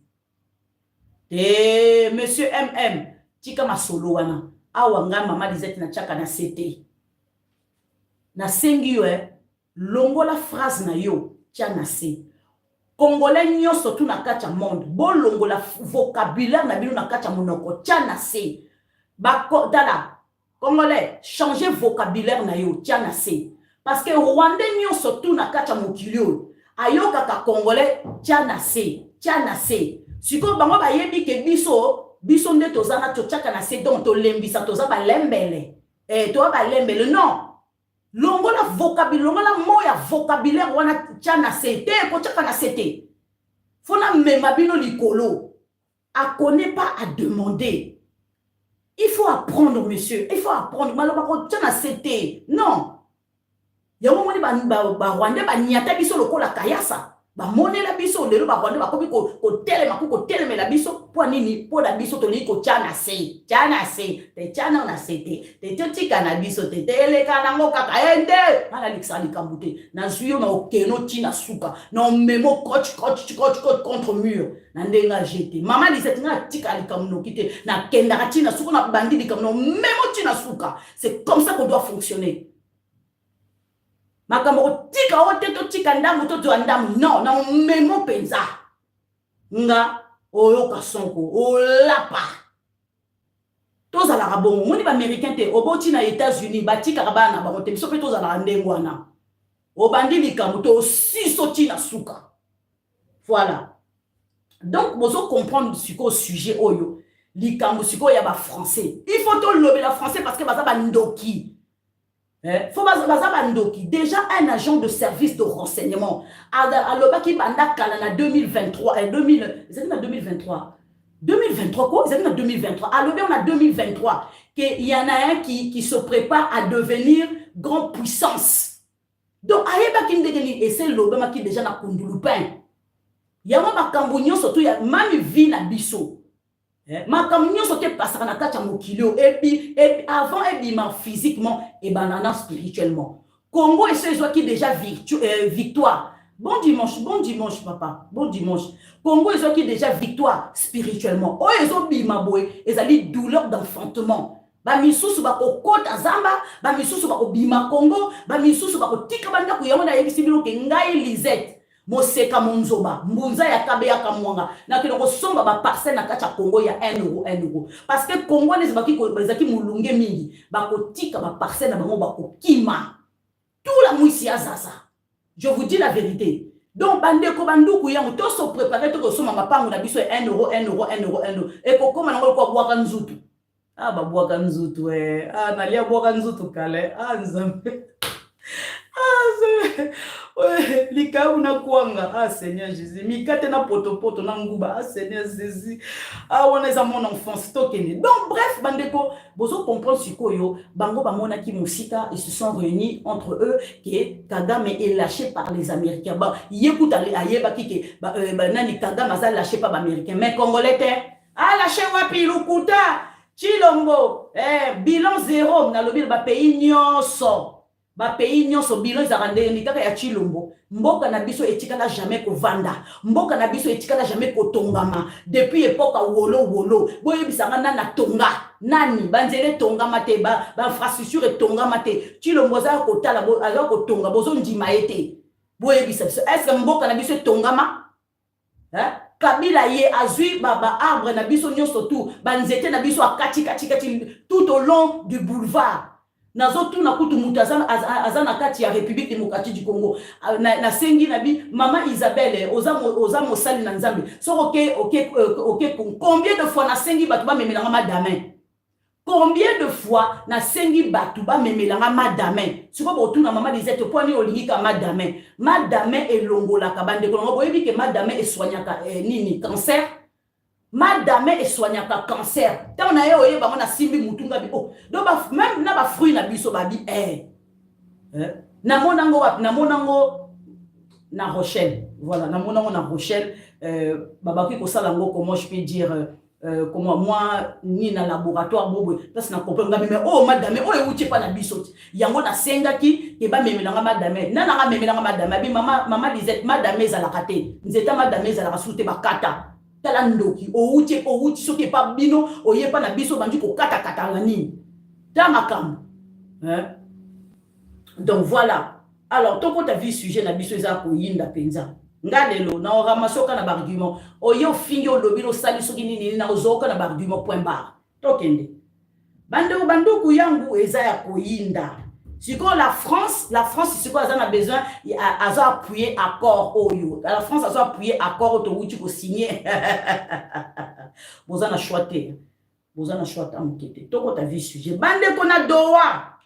Et monsieur MM, tika ma solo wana. Awanga mama disait na chaka na CT. Na sengi yo longo la phrase na yo, tia na se. Congolais nyo surtout na kacha monde bolongo la vocabulaire na bino na kacha monoko tiana se bako dala Congolais changer vocabulaire na yo tiana se parce que Rwandais nyo surtout na kacha mokilio ayoka ka Congolais tiana se siko bango ba yebi ke biso nde tozana tochaka na se donc to lembisa toza ba lembele to ba lembele non longola vocabulaire longola moya vocabulaire wana tchana sete ko tchaka na sete fona mema bino likolo à connaître pas à demander. Il faut apprendre, monsieur. Il faut apprendre. Malheureusement, tchana sete non. Ya momoni ba Rwanda ba nyata biso lokola kayasa. Ba mone la biso lelo ba Rwanda ba kobi ko teleme la biso po nini po la biso to li ko tchana se te tchana na sete te tika na biso te teleka na ngoka kaende ala lixali kambute na zuyo na okeno tina suka na memo coach contre mur na ndenga jete mama lisette na tika likamuno kite na kenda tina suka na bandi likamuno memo tina suka. C'est comme ça qu'on doit fonctionner. Makambo tika ote to tika ndamu to ndamu non na memo penza nga oyo kasonko olapa toza la rabon moni ba américain te oboti na États-Unis batika rabana ba mote biso pe toza la ndengwana obandi likambo to siso tina suka. Voilà, donc bozo comprendre siko sujet oyo likambo siko ya ba français il faut to lobe la français parce que baza ba ndoki. Faut bazabandoki déjà un agent de service de renseignement à l'obaki banda kala na 2023 et 2000 c'est en 2023 quoi c'est en 2023 à l'obé on a 2023 que il y en a un qui se prépare à devenir grande puissance donc ayeba ki ndegeli et c'est l'obé ma qui déjà na kundulupin yama makambunyo surtout ya mami vi na biso. Makamnyo sote pasaka na kati ya mokilio et puis avant ebima physiquement et banana spirituellement. Congo et ceux qui déjà victoire. Bon dimanche papa. Bon dimanche. Congo et ceux qui déjà victoire spirituellement. Oh ils ont bima boy, ils ali douleur d'enfantement. Ba misusu ba ko kota zamba, ba misusu ba ko bima Congo, ba misusu ba ko tika banda ku yamona yebisi bino ke ngai Lisette. Moseka monzoba mbunza ya kabe ya kamwanga na kiloko somba ba parcelle na kacha Congo ya 1 euro parce que Congo les bazaki mulunge mingi ba kotika ba parcelle na bango ba kokima tout la mwisi ya zaza. Je vous dis la vérité. Donc bandeko banduku yango to so préparer to soma mapango na biso 1 euro et kokoma na ko bwaka nzutu ba bwaka nzutu nalia bwaka nzutu kale nzambe likabu na kuanga Seigneur Jésus mikate na poto na nguba Seigneur Jésus on est à mon enfance tokene. Donc bref bandeko bozo comprendre sikoyo bango bamona ki musika ils se sont réunis entre eux que Kagame est lâché par les Américains. Ba yekuta ayeba kike nani Kagame a lâché par les Américains mais Congolais lâché wapi lukuta Chilombo bilan zéro na lobi ba pays nyonso. Ba pays nyonso bilan zarande ni kaka ya Chilombo mboka na biso etikala jamais ko vanda mboka na biso etikala jamais ko tongama depuis époque wolo boye bisanga na tonga nani banzele tongama te ba infrastructure tongama te Chilombo za ko tala aza ko tonga bozo ndima ete boye bisa est-ce que mboka na biso tongama Kabila ye azui baba arbre na biso nyonso tout banzete na biso akati tout au long du boulevard. Nazotu na kutu mutazana azana kati ya République démocratique du Congo na sengi nabi mama Isabelle oza mosali na nzambe so OK combien de fois na sengi batu ba memelanga madame combien de fois na sengi batu ba memelanga madame siko botu na mama Lisette poni olingika madame elongola kabande kolongo boyebi ke madame eswanyaka nini cancer. Madame est soignée par cancer. Tant on a eu ba mona simbi mutunga bi donc même na ba fruit na biso ba bi na monango na Rochelle. Voilà, na monango na Rochelle baba ki ko sala ngo comment je peux dire comment moi ni na laboratoire bobo parce na comprendre mais madame euti pa na biso yango na senga ki ke ba memelanga madame na nga memelanga madame bi mama Lisette madame ezalaka te nzeta madame ezalaka soute ba kata tala ndoki outi soki pa bino oyepa na biso bandi ko kata nini ta makambo donc voilà alors toko ta vie sujet na biso eza ko yinda penza ngadelo na ramasoka na argument oyo fingi olobilo sali soki nini na ozoka na argument point barre tokende banduku yangu eza ya ko yinda Si la France, c'est quoi, elle a besoin, elle a appuyé accord au yo. La France, elle a appuyé accord au où tu peux signer. Vous en avez choisi. Vous en avez choisi en quête. Tout le vu sujet. Bande qu'on a doa.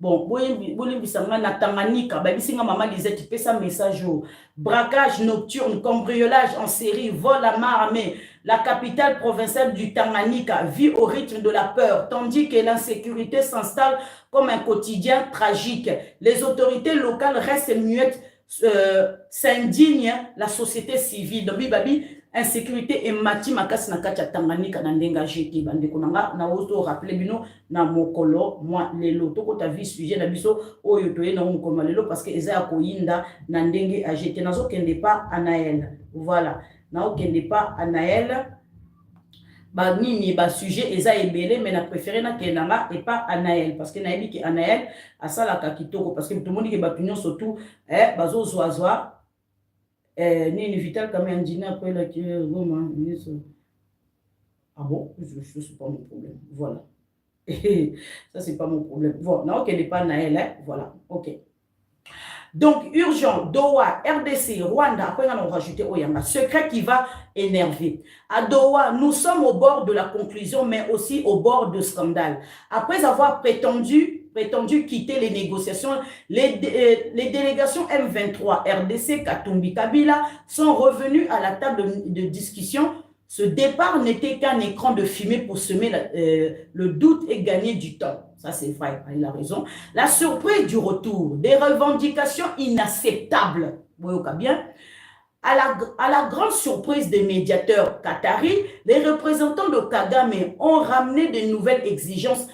Bon, na Tanganyika, maman disait, tu fais ça message au braquage nocturne, cambriolage en série, vol à main armée. La capitale provinciale du Tanganyika vit au rythme de la peur, tandis que l'insécurité s'installe comme un quotidien tragique. Les autorités locales restent muettes, s'indignent la société civile. Donc, babi, insécurité et mati makasi na kati ya Tanganyika na ndenga jeti bande konanga na ozo rappeler bino na mokolo moi lelo toko ta vie sujet na biso oyo toye na ngoma lelo parce que eza ya koyinda na ndenge a jeti nazo kende pas Anaël voilà na okende pas Anaël ba nini ba sujet eza ebele mais na préféré na kenanga et pas Anaël parce que na yebi ki Anaël asala ka kitoko parce que tout le monde ki ba pignon surtout bazo zoazoa Nini Vital comme ingénieur après la ah bon, je c'est pas mon problème. Voilà. Ça, c'est pas mon problème. Voilà. Non, qu'elle n'est pas Naël, hein? Voilà. OK. Donc, urgent, Doha, RDC, Rwanda, après on a rajouté Oyama. Secret qui va énerver. À Doha, nous sommes au bord de la conclusion, mais aussi au bord de scandale. Après avoir prétendu quitter les négociations, les délégations M23, RDC, Katumbi, Kabila sont revenus à la table de discussion. Ce départ n'était qu'un écran de fumée pour semer le doute et gagner du temps. Ça, c'est vrai, il a raison. La surprise du retour, des revendications inacceptables. Vous voyez bien. À la grande surprise des médiateurs qataris, les représentants de Kagame ont ramené de nouvelles exigences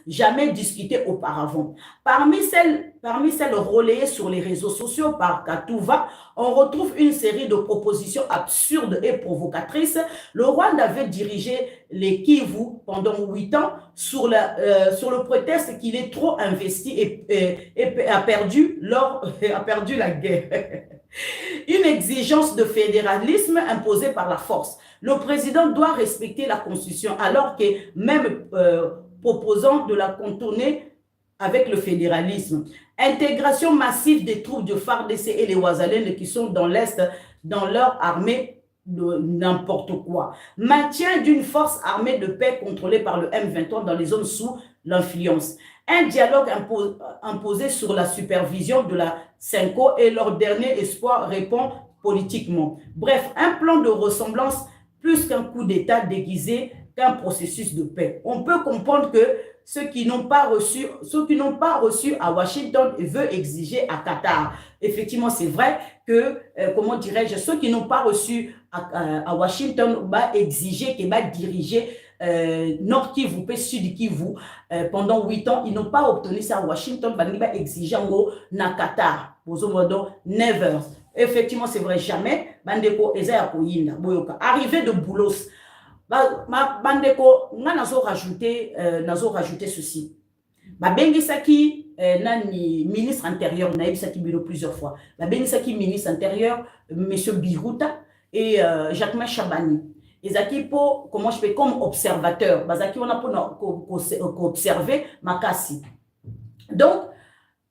jamais discutées auparavant. Parmi celles relayées sur les réseaux sociaux par Katouva, on retrouve une série de propositions absurdes et provocatrices. Le Rwanda avait dirigé les Kivu pendant 8 ans sur le prétexte qu'il est trop investi et a perdu la guerre. Une exigence de fédéralisme imposée par la force. Le président doit respecter la Constitution alors que même proposant de la contourner avec le fédéralisme. Intégration massive des troupes de FARDC et les Ouazalènes qui sont dans l'Est dans leur armée de n'importe quoi. Maintien d'une force armée de paix contrôlée par le M23 dans les zones sous l'influence. Un dialogue imposé sur la supervision de la CENCO et leur dernier espoir répond politiquement. Bref, un plan de ressemblance plus qu'un coup d'État déguisé qu'un processus de paix. On peut comprendre que ceux qui n'ont pas reçu à Washington veulent exiger à Qatar. Effectivement, c'est vrai que, comment dirais-je, ceux qui n'ont pas reçu à Washington vont exiger, qui va diriger Nord Kivu, Sud Kivu, pendant 8 ans, ils n'ont pas obtenu ça à Washington, ils vont exiger en gros na Qatar. Never. Effectivement, c'est vrai, jamais. Bandeko, Ezaya Koyinda, Boyoka. Arrivée de Boulos. Bandeko, nazo rajouter ceci. Bengisaki, nani ministre intérieur, naïbisaki biro plusieurs fois. Bengisaki ministre intérieur, monsieur Biruta et Jacques Chabani. Ezaki po, comment je fais comme observateur. Bazaki on a pour observer Makasi. Donc,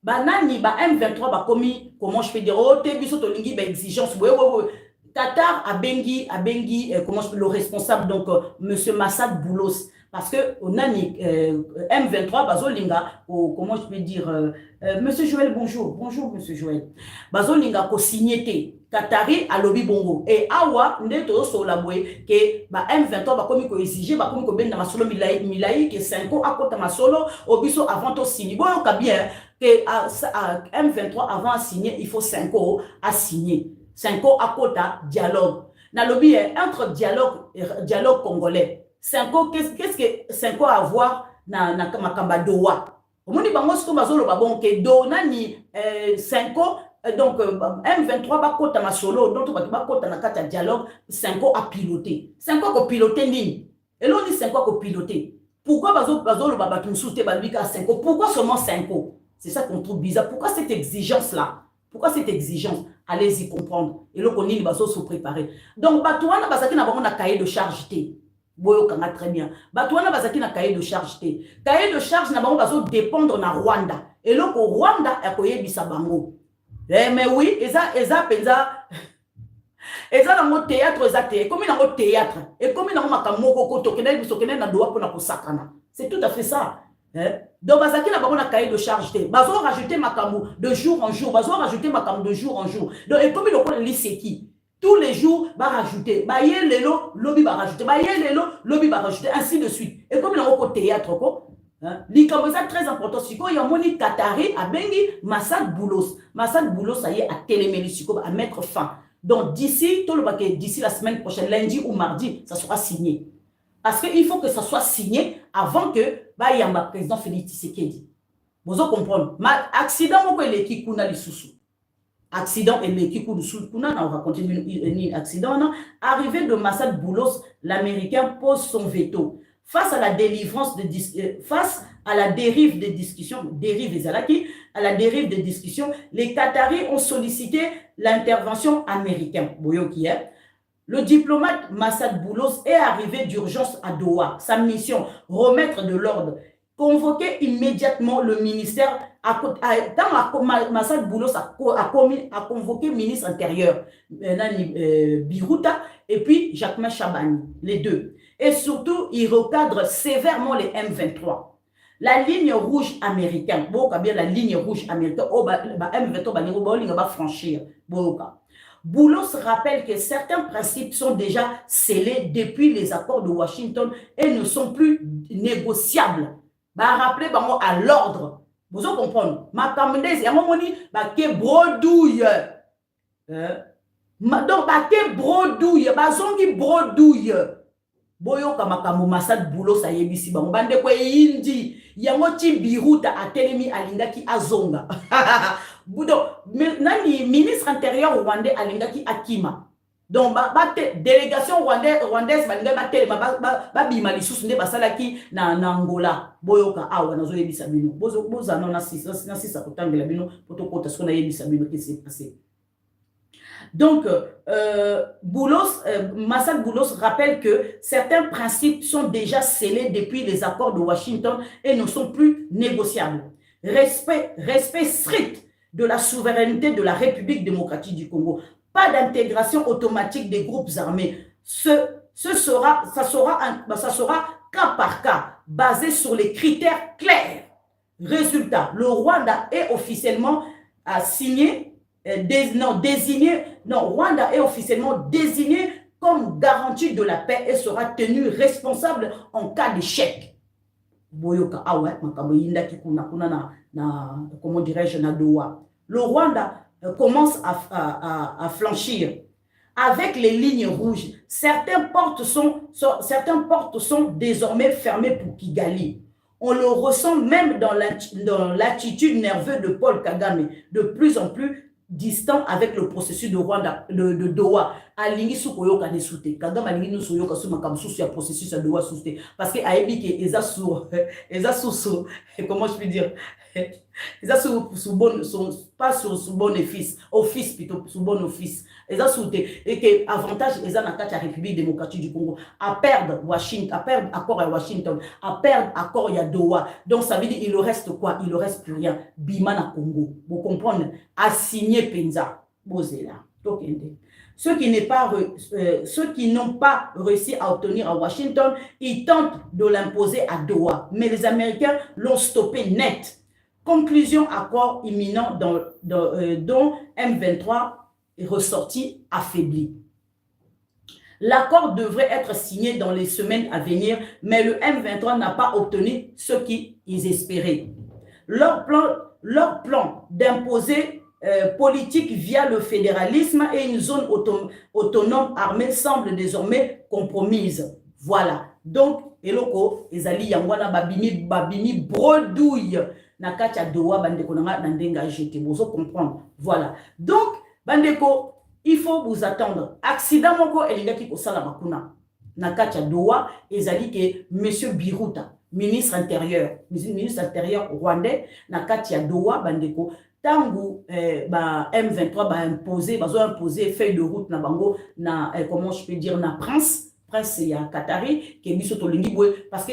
banani ba M23 commis, comment je fais dire, oh te biso to lingi ba exigence. Qatar a bengi comment je fais le responsable donc monsieur Massad Boulos. Parce que on a M23 bazolinga comment je peux dire monsieur Joël bonjour monsieur Joël bazolinga ko signété Qatari à lobby bongo et awa ndeto so la boy que ba M23 ba komi ko exiger ba komi ko benda masolo milai que 5 ans à côté masolo obiso avant to signer bon ka bien que à M23 avant à signer il faut 5 ans à signer 5 ans à côté dialogue na lobby entre dialogue congolais 5 ans, qu'est-ce que 5 ans à voir na Makamba Doha? Au monde bango siko bazolo babon ke do nani 5 ans donc M23 ba kota ma solo donc ba kota na kata dialogue 5 ans à piloter. 5 ans ko piloter nini? Et l'on dit 5 ans ko piloter. Pourquoi bazolo baba tumsoute balbika 5 ans? Pourquoi seulement 5 ans? C'est ça qu'on trouve bizarre. Pourquoi cette exigence là? Pourquoi cette exigence? Allez-y comprendre. Et l'on connaît les bazo se préparer. Donc batouana basaki na bango na cahier de charge té. boyo kanga très bien batouana bazaki na cahier de charge te cahier de charge na bango bazo dépendre na Rwanda et loko Rwanda akoyebisa bango mais oui eza penza eza nango théâtre eza te comme nango théâtre et comme nango makambo ko tokena biso kena na doa pona ko sakana c'est tout à fait ça donc bazaki na bango na cahier de charge te bazo rajouter makambo de jour en jour bazo rajouter makambo de jour en jour donc et comme loko liseki tous les jours, va rajouter. Bah, yé lelo, lobby va rajouter. Bah, yé lelo, lobby va rajouter. Ainsi de suite. Et comme il y a un théâtre, c'est très important. Si il y a un moni Qatari, à Bengi, Massad Boulos. Massad Boulos, ça y est, à télémélie, à mettre fin. Donc, d'ici la semaine prochaine, lundi ou mardi, ça sera signé. Parce qu'il faut que ça soit signé avant que, bah, il y a un président Félix Tshisekedi. Vous comprenez? Accident, on peut les kikouna les sous-sous. Accident et l'équipe de Soukuna, on va continuer accident. Arrivée de Massad Boulos, l'Américain pose son veto. Face à la délivrance face à la dérive des discussions, à la dérive des discussions, les Qataris ont sollicité l'intervention américaine. Le diplomate Massad Boulos est arrivé d'urgence à Doha. Sa mission, remettre de l'ordre. Convoquer immédiatement le ministère. Massad Boulos a convoqué le ministre intérieur, Biruta, et puis Jacquemin Chabani, les deux. Et surtout, il recadre sévèrement les M23. La ligne rouge américaine, la ligne rouge américaine, M23 va franchir. Boulos rappelle que certains principes sont déjà scellés depuis les accords de Washington et ne sont plus négociables. Rappelez à l'ordre. Vous comprenez? Ma camendez, il y a un moment qui brodouille. Donc, qui brodouille, bazongi brodouille. Boyo kamakamu Massad Boulos a yebisi bango bande ko yindi yango ti Biruta atelemi alingaki azonga. Budo nani ministre intérieur rwandais alingaki akima. Donc délégation rwandaise balinga batelema babima lisusu nde basalaki na Angola. Boyoka awa nazo yebisa bino. Boza na sisa kotangela bino potokota sona yebisa bino qui s'est passé. Donc, Massad Boulos rappelle que certains principes sont déjà scellés depuis les accords de Washington et ne sont plus négociables. Respect strict de la souveraineté de la République démocratique du Congo. Pas d'intégration automatique des groupes armés. Ça sera cas par cas, basé sur les critères clairs. Résultat, le Rwanda est officiellement Rwanda est officiellement désigné comme garantie de la paix et sera tenu responsable en cas d'échec. Boyoka, comment dirais-je, le Rwanda commence à flanchir. Avec les lignes rouges, certaines portes sont désormais fermées pour Kigali. On le ressent même dans l'attitude nerveuse de Paul Kagame, de plus en plus distant avec le processus de Rwanda, de Doha. Alingi sukoyo kane soute. Kagame alingi nous soyo kasuma comme sous le processus de Doha soute. Parce que aebi ke eza sous comment je peux dire, eza sous bon, pas sous bon office plutôt sous bon office. Eza soute et que avantage eza na kati ya République démocratique du Congo à perdre Washington, à perdre accord à Washington, à perdre accord à Doha. Donc ça veut dire il ne reste quoi? Il ne reste plus rien. Bima na Congo. Vous comprenez? À signer Penza. Bozela. Ceux qui n'ont pas réussi à obtenir à Washington, ils tentent de l'imposer à Doha. Mais les Américains l'ont stoppé net. Conclusion, accord imminent dont M23 est ressorti affaibli. L'accord devrait être signé dans les semaines à venir, mais le M23 n'a pas obtenu ce qu'ils espéraient. Leur plan d'imposer politique via le fédéralisme et une zone autonome armée semble désormais compromise. Voilà. Donc, eloko ezali yangwana babini brodouille na katia Doha bandeko nanga na ndenga jeté. Vous comprendre. Voilà. Donc, bandeko, il faut vous attendre. Accident moko elingaki ko sala makuna na katia Doha ezali ke monsieur Biruta, ministre intérieur rwandais na katia Doha bandeko. Tangu M23 imposé feuille de route na bango na comment je peux dire na Prince prince ya Qatari ke biso to lingi boy parce que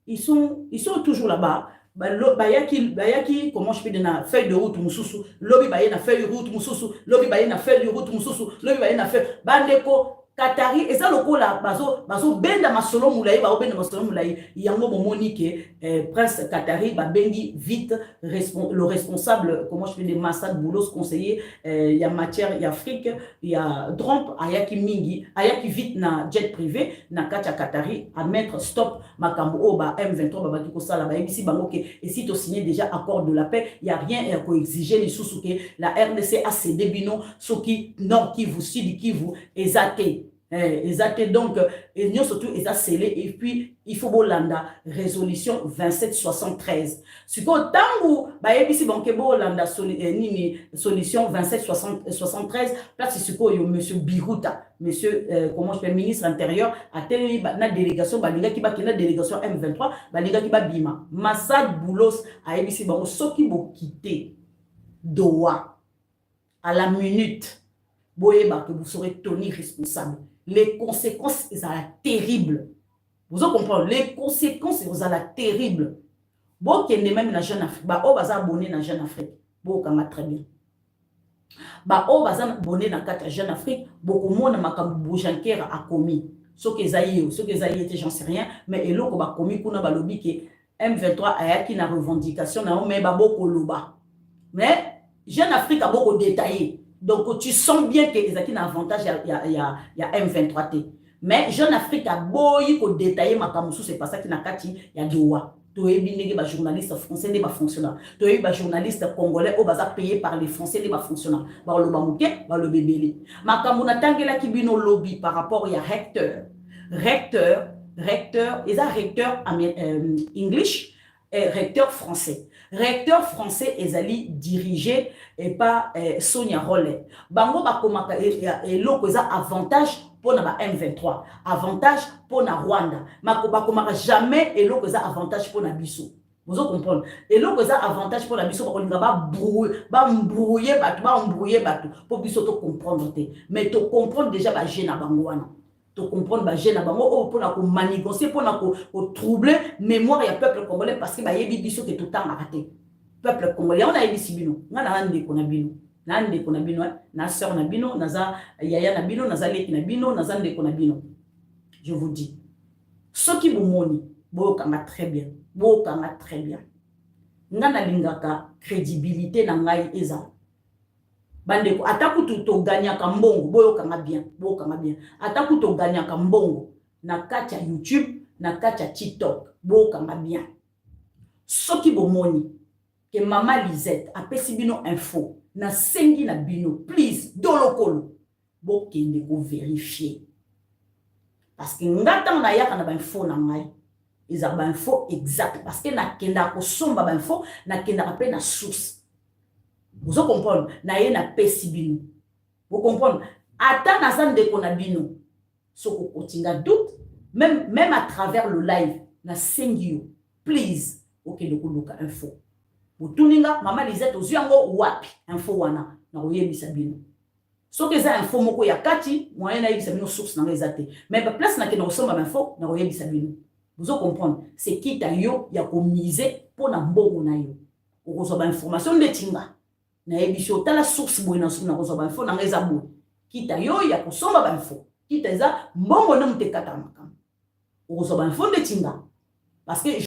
ils sont toujours là-bas. Bayaki comment je peux dire na feuille de route mususu lobi baye na feuille de route mususu lobi baye na feuille de route mususu lobi baye na feuille bandeko Qatari eza lokola bazo benda masolo mulai ba benda masolo mulai yango momoni ke prince Qatari ba bengi vite le responsable comment je peux dire Massad Boulos conseiller il y a matière il y a Afrique il y a Trump ayaki mingi ayaki vite na jet privé na kacha Qatari à mettre stop makambo o ba M23 ba baki ko sala ba ebisi bango ke et si to signé déjà accord de la paix il y a rien à ko exiger les sous que la RDC a cédé bino soki Nord Kivu Sud Kivu ezate exact donc ils surtout ils a scellé et puis il faut bolanda résolution 2773 ce que tangu ba yebisi banque bolanda solution 2773 place ce que monsieur Biruta monsieur comment je fais ministre intérieur a télé na délégation balinga ki ba kina délégation M23 balinga ki ba bima Massad Boulos a yebisi bango soki bo quitter Doha à la minute boyeba que vous serez tenu responsable. Les conséquences sont terribles. Vous en comprenez? Les conséquences sont terribles. Bon, qui est même la Jeune Afrique. Bah, on va abonner dans la Jeune Afrique. Bon, comme très bien. Bah, on va abonner dans la Jeune Afrique. Beaucoup de monde m'a boujanker a commis. Ce que Zaïe était, j'en sais rien. Mais il a commis qu'on a lobby que M23 a qui na revendication na mais ba beaucoup loba. Mais Jeune Afrique a beaucoup détaillé. Donc, tu sens bien que les acquis avantage, il y a M23T. Mais Jeune Afrique a beau détailler ma camusou, c'est pas ça qui n'a qu'à il y a Doha. Tu es bien journaliste français, des fonctionnaires. Tu es un journaliste congolais, au bazar payé par les Français, des fonctionnaires. Par le bamouké, par le bébé. Ma camouna tangela qui bino lobby par rapport à recteur, ils ont recteur English et recteur français. Recteur français est dirigé et pas Sonia Rollet. Bango bakomaka et loko za avantage pour na M23, avantage pour na Rwanda. Mako bakomaka jamais et loko za avantage pour na biso. Vous comprenez? Et loko za avantage pour na biso bakolinga ba embrouiller batu pour biso to comprendre te. Mais to comprendre déjà ba gêne na bango wana. Tu comprends ba gêne bango pour na ko manigancer pour na ko troubler mémoire ya peuple congolais parce que ba yebi biso que tout temps raté peuple congolais on a yebi sibino ngana ande ko na bino na sœur na bino naza yaya na bino naza leki na bino naza nde ko na bino je vous dis ce qui bomoni bokanga très bien ngana lingaka crédibilité na ngai eza bandeko ataku to ganyaka mbongo boyokanga bien ataku to ganyaka mbongo na kacha YouTube na kacha TikTok boyokanga bien soki bomoni ke mama Lisette apesi bino info na sengi na bino please dolokolo bokende ko vérifier parce que ngata na yaka na ba info na ngai eza ba info exact parce que na kenda ko somba ba info na kenda pe na source. Vous comprenez? Na ye na pesibino. Vous comprenez? Ata na zande ko na bino. Soko kotinga doute même à travers le live na sengio. Please, OK de kuluka info. Botuninga mama Lisette oziango wapi info wana na oyebisa bino. Soki za info moko ya kati, moyen na yebisa bino source na rezate. Mais ba place na ke na osomba info na oyebisa bino. Vous comprenez? C'est qui ta yo ya ko miser pour na mbongo na yo. Okosoba information de tinga. Na ebisho tala source boy na suna kozoba info na ngeza boy kita yo ya kosomba ba info kita za mbongo na mutekata makam okozoba info de tinga parce que